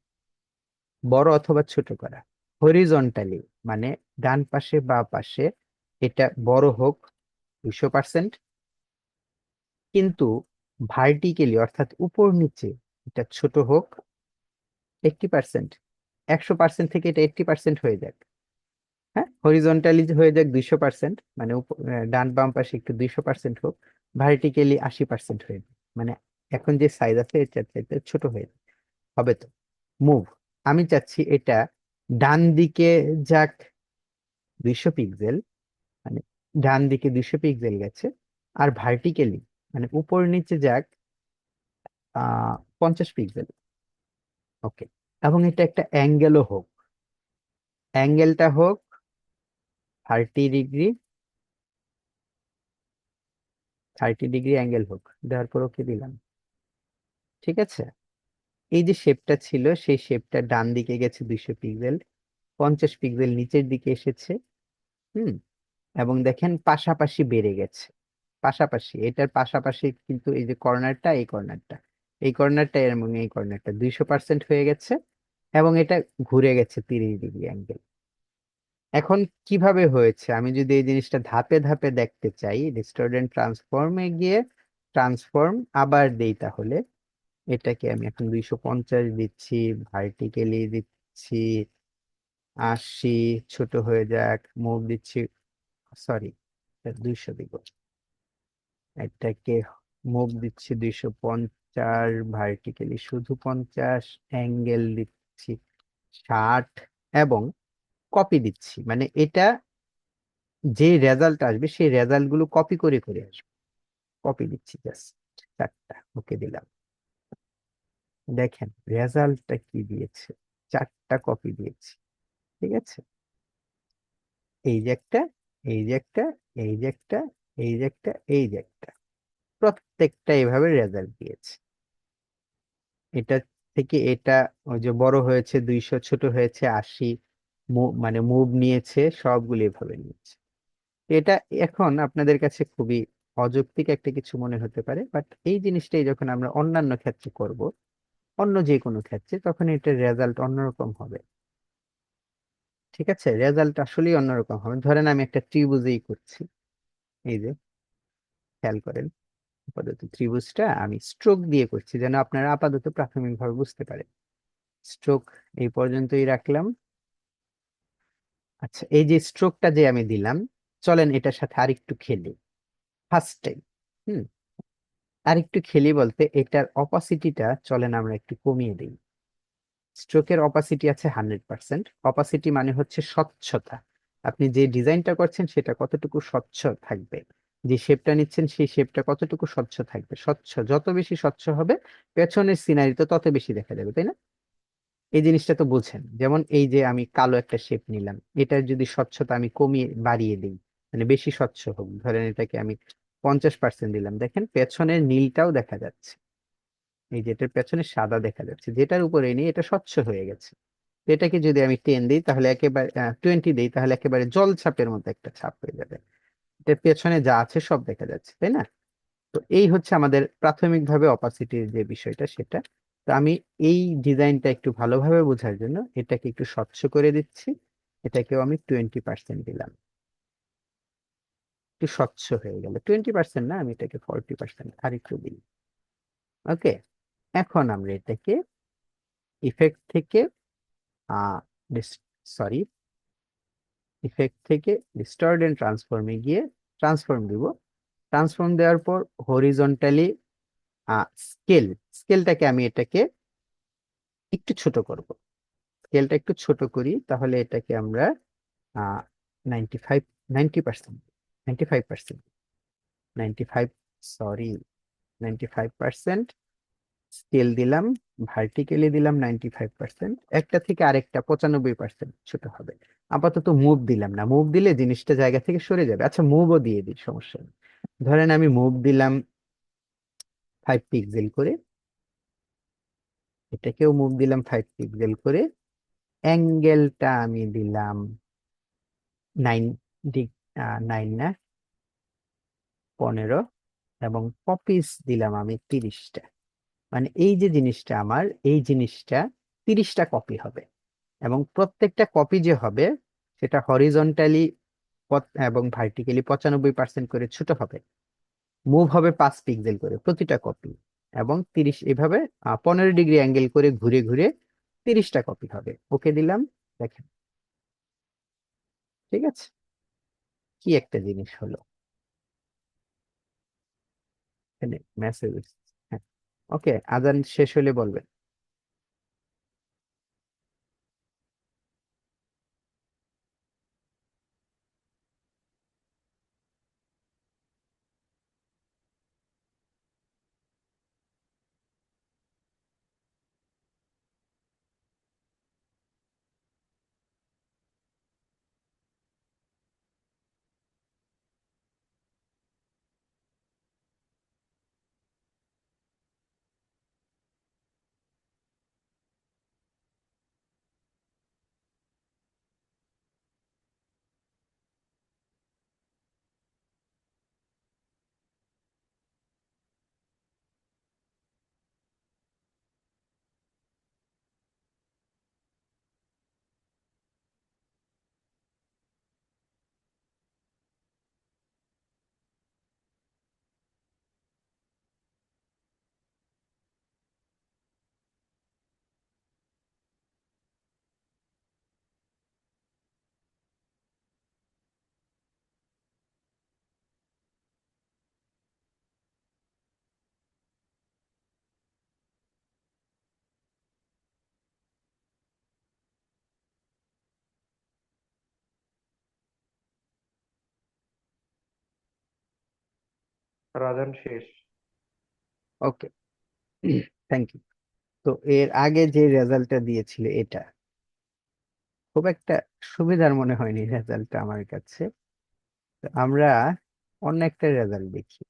বড় অথবা ছোট করা। হরিজন্টালি মানে ডান পাশে বা পাশে এটা বড় হোক 200%, কিন্তু ভার্টিক্যালি অর্থাৎ উপর নিচে এটা ছোট হোক 80%। 100% থেকে এটা 80% হয়ে যাক। হ্যাঁ, হরিজন্টালি হয়ে যাক 200%, মানে ডান বাম পাশে একটু 200% হোক। ভার্টিক্যালি 80% হয়ে যাক, মানে এখন যে সাইজ আছে এর চাইতে ছোট হয়ে যাক। হবে তো? মুভ, আমি চাচ্ছি এটা ডান দিকে যাক 200 পিক্সেল, মানে ডান দিকে 200 পিক্সেল গেছে। আর ভার্টিক্যালি মানে উপর নিচে যাক 50 পিক্সেল। ওকে, এবং এটা একটা অ্যাঙ্গেলও হোক। অ্যাঙ্গেলটা হোক 30 ডিগ্রি। 30 ডিগ্রি অ্যাঙ্গেল হোক, দেওয়ার পর ওকে দিলাম। ঠিক আছে, এই যে শেপটা ছিল সেই শেপটা ডান দিকে গেছে 200 পিক্সেল, 50 পিক্সেল নিচের দিকে এসেছে। হুম, এবং দেখেন পাশাপাশি বেড়ে গেছে। পাশাপাশি, এটার পাশাপাশি কিন্তু এই যে কর্নারটা, এই কর্নারটা, এই কর্নারটা এবং এই কর্নারটা 200% হয়ে গেছে। এবং এটা ঘুরে গেছে 30 ডিগ্রি অ্যাঙ্গেল। এখন কিভাবে হয়েছে আমি যদি এই জিনিসটা ধাপে ধাপে দেখতে চাই, ডিস্টর্ট ট্রান্সফর্মে গিয়ে ট্রান্সফর্ম আবার দেই, তাহলে এটাকে আমি এখন 250 দিচ্ছি, ভার্টিক্যালি দিচ্ছি 80, ছোট হয়ে যাক, মুভ দিচ্ছি, সরি 200 দিব। এটাকে মুভ দিচ্ছি 250, ভার্টিক্যালি শুধু 50, অ্যাঙ্গেল দিচ্ছি 60, এবং কপি দিচ্ছি, মানে এটা যে রেজাল্ট আসবে সেই রেজাল্ট গুলো কপি করে করে আসবে। কপি দিচ্ছি জাস্ট 4টা, ওকে দিলাম। দেখেন রেজাল্টটা কি দিয়েছে, 4টা কপি দিয়েছি। ঠিক আছে, এই যে একটা, এই যে একটা, এই যে একটা, এই যে একটা, এই যে একটা, প্রত্যেকটা এইভাবে রেজাল্ট দিয়েছে। এটা থেকে এটা ওই যে বড় হয়েছে 200, ছোট হয়েছে 80, মানে মুভ নিয়েছে, সবগুলো এভাবে নিয়েছে। এটা এখন আপনাদের কাছে খুবই অযৌক্তিক একটা কিছু মনে হতে পারে, বাট এই জিনিসটাই যখন আমরা অন্যান্য ক্ষেত্রে করব, অন্য যে কোনো ক্ষেত্রে, তখন এটার রেজাল্ট অন্যরকম হবে। ঠিক আছে, রেজাল্ট আসলেই অন্যরকম হবে। ধরেন আমি একটা ত্রিভুজেই করছি, এই যে খেয়াল করেন, আপাতত ত্রিভুজটা আমি স্ট্রোক দিয়ে করছি যেন আপনারা আপাতত প্রাথমিকভাবে বুঝতে পারেন। স্ট্রোক এই পর্যন্তই রাখলাম। আচ্ছা, এই যে স্ট্রোকটা যে আমি দিলাম, চলেন এটার সাথে আরেকটু খেলি। ফার্স্ট টাইম, হুম, আরেকটু খেলি বলতে এটার অপাসিটিটা চলেন আমরা একটু কমিয়ে দিই। স্ট্রোকের অপাসিটি আছে 100%। অপাসিটি মানে হচ্ছে স্বচ্ছতা। আপনি যে ডিজাইনটা করছেন সেটা কতটুকু স্বচ্ছ থাকবে, যে শেপটা নিচ্ছেন সেই শেপটা কতটুকু স্বচ্ছ থাকবে। স্বচ্ছ, যত বেশি স্বচ্ছ হবে পেছনের সিনারি তো তত বেশি দেখা যাবে, তাই না? এই জিনিসটা তো বোঝেন। যেমন এই যে আমি কালো একটা শেপ নিলাম, এটার যদি স্বচ্ছতা আমি কমিয়ে বাড়িয়ে দিই, মানে বেশি স্বচ্ছ হোক, ধরেন এটাকে আমি 50% দিলাম, দেখেন পেছনের নীলটাও দেখা যাচ্ছে। এই যেটার পেছনে সাদা দেখা যাচ্ছে, যেটার উপরে নেই এটা স্বচ্ছ হয়ে গেছে। তো এটাকে যদি আমি 10 দিই তাহলে একেবারে 20 দিই তাহলে একেবারে জল ছাপের মতো একটা ছাপ হয়ে যাবে। এটার পেছনে যা আছে সব দেখা যাচ্ছে, তাই না? তো এই হচ্ছে আমাদের প্রাথমিকভাবে অপাসিটির যে বিষয়টা সেটা। তো আমি এই ডিজাইনটা একটু ভালোভাবে বোঝার জন্য এটাকে একটু স্বচ্ছ করে দিচ্ছি। এটাকেও আমি 20% দিলাম, একটু স্বচ্ছ হয়ে গেল। 20% না, আমি এটাকে 40% আর একটু দিই। ওকে, এখন আমরা এটাকে ইফেক্ট থেকে আহ সরি, ইফেক্ট থেকে ডিস্টর্ট এন্ড ট্রান্সফর্মে গিয়ে ট্রান্সফর্ম দিব। ট্রান্সফর্ম দেওয়ার পর হরিজন্টালি স্কেল, স্কেলটাকে আমি এটাকে একটু ছোট করব। স্কেলটা একটু ছোট করি, তাহলে এটাকে আমরা 95, 90%, 95%, 95, সরি 95% স্কেল দিলাম। ভার্টিক্যালি দিলাম 95%, একটা থেকে আরেকটা 95% ছোট হবে। আপাতত মুভ দিলাম না, মুভ দিলে জিনিসটা জায়গা থেকে সরে যাবে। আচ্ছা, মুভও দিয়ে দিই, সমস্যা নেই। ধরেন আমি মুভ দিলাম 5 পিক্সেল করে, এটাকেও মুভ দিলাম 5 পিক্সেল করে। অ্যাঙ্গেলটা আমি দিলাম 9 ডিগ 9 না 15। এবং কপিস দিলাম আমি 30টা। মানে এই যে জিনিসটা আমার, এই জিনিসটা 30টা কপি হবে। এবং প্রত্যেকটা কপি যে হবে সেটা হরিজন্টালি এবং ভার্টিক্যালি 95% করে ছোট হবে। মুভ হবে 5 পিক্সেল করে প্রতিটা কপি। এবং 30 এভাবে 15 ডিগ্রি অ্যাঙ্গেল করে ঘুরে ঘুরে 30টা কপি হবে। ওকে দিলাম। দেখেন, ঠিক আছে, কি একটা জিনিস হলো এখানে মেসেজ। হ্যাঁ, ওকে, আজান শেষ হলে বলবেন। রাজন শেষ। ওকে, থ্যাংক ইউ। তো এর আগে যে রেজাল্টটা দিয়েছিল এটা খুব একটা সুবিধার মনে হয়নি রেজাল্টটা আমার কাছে। তো আমরা অন্য একটা রেজাল্ট দেখি,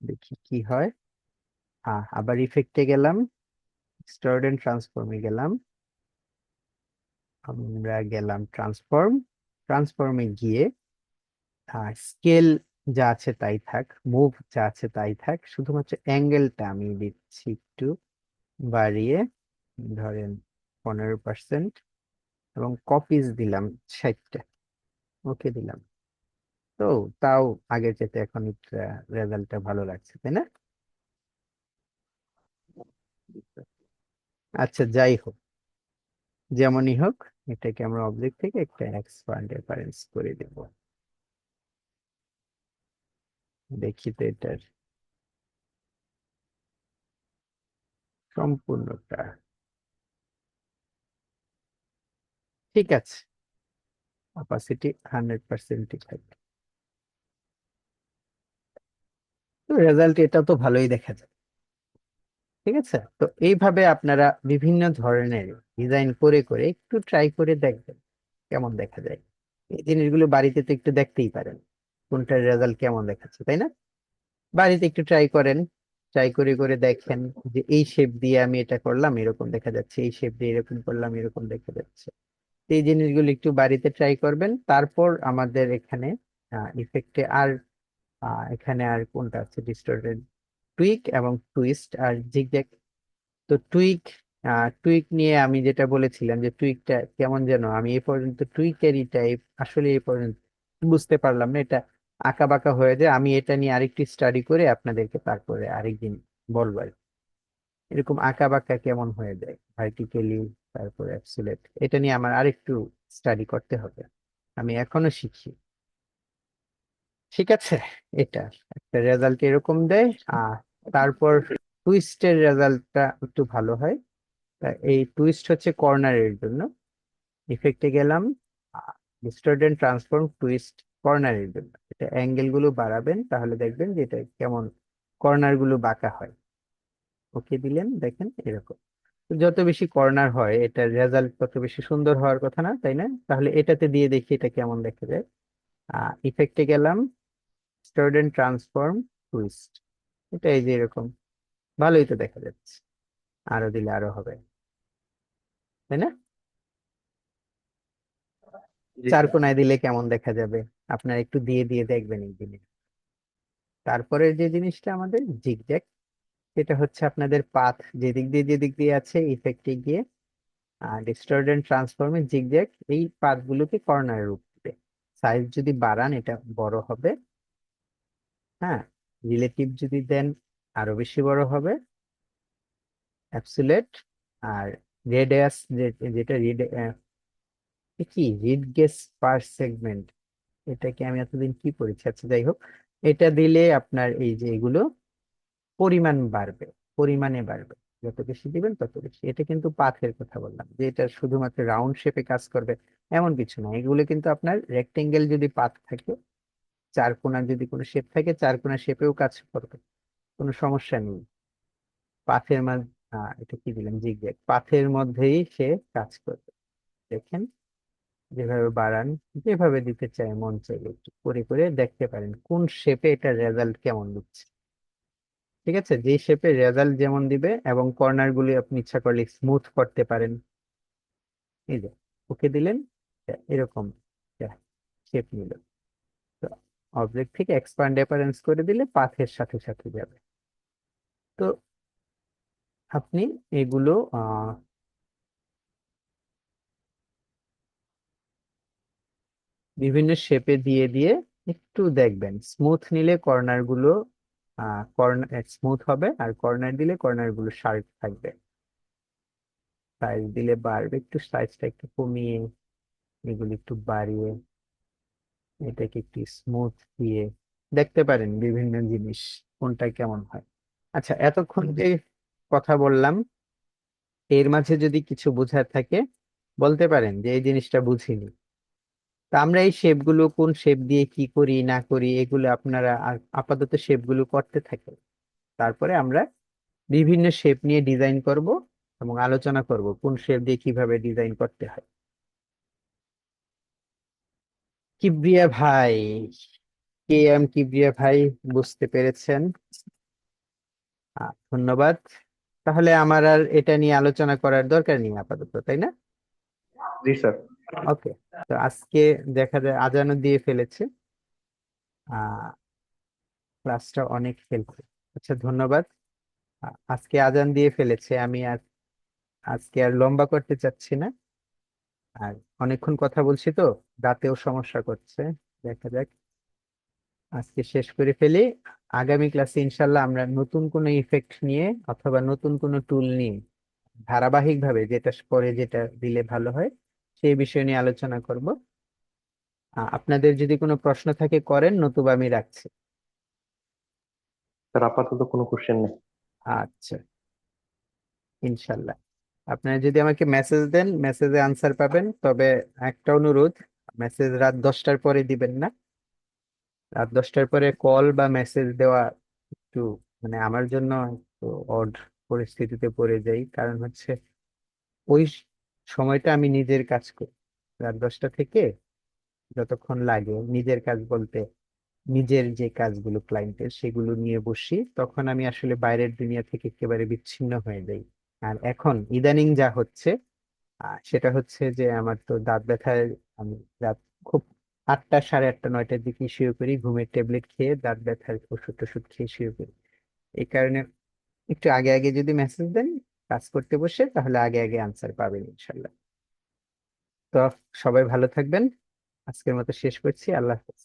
দেখি কি হয়। আবার ইফেক্টে গেলাম, স্টুডেন্ট ট্রান্সফর্মে গেলাম। আমরা গেলাম ট্রান্সফর্ম, ট্রান্সফর্মে গিয়ে স্কেল যা আছে তাই থাক, মুভ যা আছে তাই থাক, শুধুমাত্র অ্যাঙ্গেলটা আমি দিচ্ছি একটু বাড়িয়ে, ধরেন 15%। এবং কপিজ দিলাম 60টা। ওকে দিলাম। তো তাও আগের চাইতে এখন রেজাল্টটা ভালো লাগছে, তাই না? আচ্ছা, যাই হোক, যেমনই হোক, এটাকে আমরা অবজেক্ট থেকে একটা এক্সপান্ড রেফারেন্স করে দেব। দেখি তো এটার সম্পূর্ণটা ঠিক আছে। অপাসিটি 100%ই থাকবে। তো রেজাল্ট এটা তো ভালোই দেখা যায়। ঠিক আছে, তো এইভাবে আপনারা বিভিন্ন ধরনের ডিজাইন করে করে একটু ট্রাই করে দেখবেন কেমন দেখা যায়। এই জিনিসগুলো বাড়িতে তো একটু দেখতেই পারেন কোনটার রেজাল্ট কেমন দেখাচ্ছে, তাই না? বাড়িতে একটু ট্রাই করেন, ট্রাই করে করে দেখেন যে এই শেপ দিয়ে আমি এটা করলাম এরকম দেখা যাচ্ছে, এই শেপ দিয়ে এরকম করলাম এরকম দেখা যাচ্ছে। তো এই জিনিসগুলো একটু বাড়িতে ট্রাই করবেন। তারপর আমাদের এখানে ইফেক্টে আর এখানে আর কোনটা আছে, ডিস্টর্টেড, টুইক এবং টুইস্ট আর জিগজ্যাগ। তো টুইক, টুইক নিয়ে আমি যেটা বলেছিলাম যে টুইকটা কেমন যেন, আমি এই পর্যন্ত টুইকেরই টাইপ আসলে এই পর্যন্ত বুঝতে পারলাম না। এটা আঁকা বাঁকা হয়ে যায়। আমি এটা নিয়ে আরেকটু স্টাডি করে আপনাদেরকে তারপরে আরেকদিন বলবো আর কি। এরকম আঁকা বাঁকা কেমন হয়ে যায় ভার্টিক্যালি, তারপরে অ্যাবসুলেট, এটা নিয়ে আমার আরেকটু স্টাডি করতে হবে। আমি এখনো শিখি। ঠিক আছে, এটা একটা রেজাল্ট এরকম দেয়। আহ তারপর টুইস্টের রেজাল্টটা একটু ভালো হয়। তা এই টুইস্ট হচ্ছে কর্নারের জন্য। ইফেক্টে গেলাম, ডিস্টর্টেড ট্রান্সফর্ম টুইস্ট কর্নারের জন্য। এটা অ্যাঙ্গেল গুলো বাড়াবেন তাহলে দেখবেন যে এটা কেমন কর্নার গুলো বাঁকা হয়। ওকে দিলেন, দেখেন এরকম। তো যত বেশি কর্নার হয় এটার রেজাল্ট তত বেশি সুন্দর হওয়ার কথা না, তাই না? তাহলে এটাতে দিয়ে দেখি এটা কেমন দেখা যায়। ইফেক্টে গেলাম, স্টুডেন্ট ট্রান্সফর্ম টুইস্ট। এটা এই যে এরকম ভালোই তো দেখা যাচ্ছে। আরো দিলে আরো হবে, তাই না? জি চার স্যার। কোনায় দিলে কেমন দেখা যাবে? আপনারা একটু দিয়ে দিয়ে দেখবেন এই জিনিস। তারপরে যে জিনিসটা আমাদের জিগজ্যাগ, সেটা হচ্ছে আপনাদের পাথ যেদিক দিয়ে আছে ইফেক্টে গিয়ে, আর ডিস্টর্ট এন্ড ট্রান্সফর্মে জিগজ্যাগ এই পাথগুলোকে কর্নার রূপ দেবে। সাইজ যদি বাড়ান এটা বড় হবে, হ্যাঁ। রিলেটিভ যদি দেন আরো বেশি বড় হবে, অ্যাবসুলেট। আর রেডিয়াস, যেটা কি রিড গেস পার সেগমেন্ট, এটাকে আমি এতদিন কি পড়েছি, আচ্ছা যাই হোক। এটা দিলে আপনার এই যে এগুলো পরিমাণ বাড়বে, পরিমাণে বাড়বে। যত বেশি দিবেন তত বেশি। এটা কিন্তু পাথের কথা বললাম, যে এটা শুধুমাত্র রাউন্ড শেপে কাজ করবে এমন কিছু না। এগুলো কিন্তু আপনার রেক্টেঙ্গেল যদি পাথ থাকে, চার কোণার যদি কোনো শেপ থাকে, চার কোণা শেপেও কাজ করবে, কোনো সমস্যা নেই। পাথের মাঝ এটা কি দিলাম, জিগজ্যাগ, পাথের মধ্যেই সে কাজ করবে। দেখেন, যেভাবে বাড়ান, যেভাবে দিতে চাই মন চাইলে একটু করে করে দেখতে পারেন কোন শেপে এটা রেজাল্ট কেমন দিচ্ছে। ঠিক আছে, যে শেপে রেজাল্ট যেমন দিবে, এবং কর্নার গুলি আপনি ইচ্ছা করলে স্মুথ করতে পারেন। এই যে ওকে দিলেন, এরকম শেপ নিল। তো অবজেক্ট থেকে এক্সপান্ড অ্যাপারেন্স করে দিলে পাথের সাথে সাথে যাবে। তো আপনি এগুলো বিভিন্ন শেপে দিয়ে দিয়ে একটু দেখবেন, স্মুথ নিলে কর্নার গুলো কর্নার স্মুথ হবে, আর কর্নার দিলে কর্নার গুলো শার্প থাকবে। সাইজ দিলে বাড়বে, একটু সাইজটা একটু কমিয়ে, এগুলো একটু বাড়িয়ে, এটাকে একটু স্মুথ দিয়ে দেখতে পারেন বিভিন্ন জিনিস কোনটা কেমন হয়। আচ্ছা, এতক্ষণ যে কথা বললাম, এর মাঝে যদি কিছু বোঝার থাকে বলতে পারেন যে এই জিনিসটা বুঝিনি। তা আমরা এই শেপ গুলো কোন শেপ দিয়ে কি করি না করি, এগুলো আপনারা আপাতত শেপ গুলো করতে থাকেন। তারপরে আমরা বিভিন্ন শেপ নিয়ে ডিজাইন করব এবং আলোচনা করব কোন শেপ দিয়ে কিভাবে ডিজাইন করতে হয়। কিবরিয়া ভাই, কে এম কিবরিয়া ভাই, বুঝতে পেরেছেন, ধন্যবাদ। তাহলে আমার আর এটা নিয়ে আলোচনা করার দরকার নেই আপাতত, তাই না? জি স্যার। ওকে। তো আজকে দেখা যায় আজানও দিয়ে ফেলেছে, আহ ক্লাসটা অনেক হেল্পফুল। আচ্ছা, ধন্যবাদ। আজকে আজান দিয়ে ফেলেছে, আমি আর আজকে আর লম্বা করতে চাচ্ছি না। আর অনেকক্ষণ কথা বলছি তো, দাঁতেও সমস্যা করছে। দেখা যাক, আজকে শেষ করে ফেলি। আগামী ক্লাসে ইনশাল্লাহ আমরা নতুন কোনো ইফেক্ট নিয়ে অথবা নতুন কোনো টুল নিয়ে ধারাবাহিক ভাবে, যেটা পরে যেটা দিলে ভালো হয় সেই বিষয় নিয়ে আলোচনা করব। আপনাদের যদি কোনো প্রশ্ন থাকে করেন, নতুবা আমি রাখছি। স্যার আপাতত কোনো কোশ্চেন নেই। আচ্ছা, ইনশাল্লাহ। আপনারা যদি আমাকে মেসেজ দেন, মেসেজে আনসার পাবেন। তবে একটা অনুরোধ, মেসেজ রাত 10টার পরে দিবেন না। রাত 10টার পরে কল বা মেসেজ দেওয়া একটু, মানে আমার জন্য একটু অড পরিস্থিতিতে পড়ে যাই। কারণ হচ্ছে ওই সময়টা আমি নিজের কাজ করি। রাত 10টা থেকে যতক্ষণ লাগে নিজের কাজ বলতে, নিজের যে কাজগুলো ক্লায়েন্টের সেগুলো নিয়ে বসি, তখন আমি আসলে বাইরের দুনিয়া থেকে একেবারে বিচ্ছিন্ন হয়ে যাই। আর এখন ইদানিং যা হচ্ছে, সেটা হচ্ছে যে আমার তো দাঁত ব্যথায় আমি রাত খুব 8টা, সাড়ে 8টা, 9টার দিকে শুয়ে পড়ি, ঘুমের ট্যাবলেট খেয়ে দাঁত ব্যথার ওষুধ টষুধ খেয়ে শুয়ে পড়ি। এই কারণে একটু আগে আগে যদি মেসেজ দেন কাজ করতে বসে, তাহলে আগে আগে আনসার পাবেন ইনশাল্লাহ। তো সবাই ভালো থাকবেন, আজকের মতো শেষ করছি, আল্লাহ হাফেজ।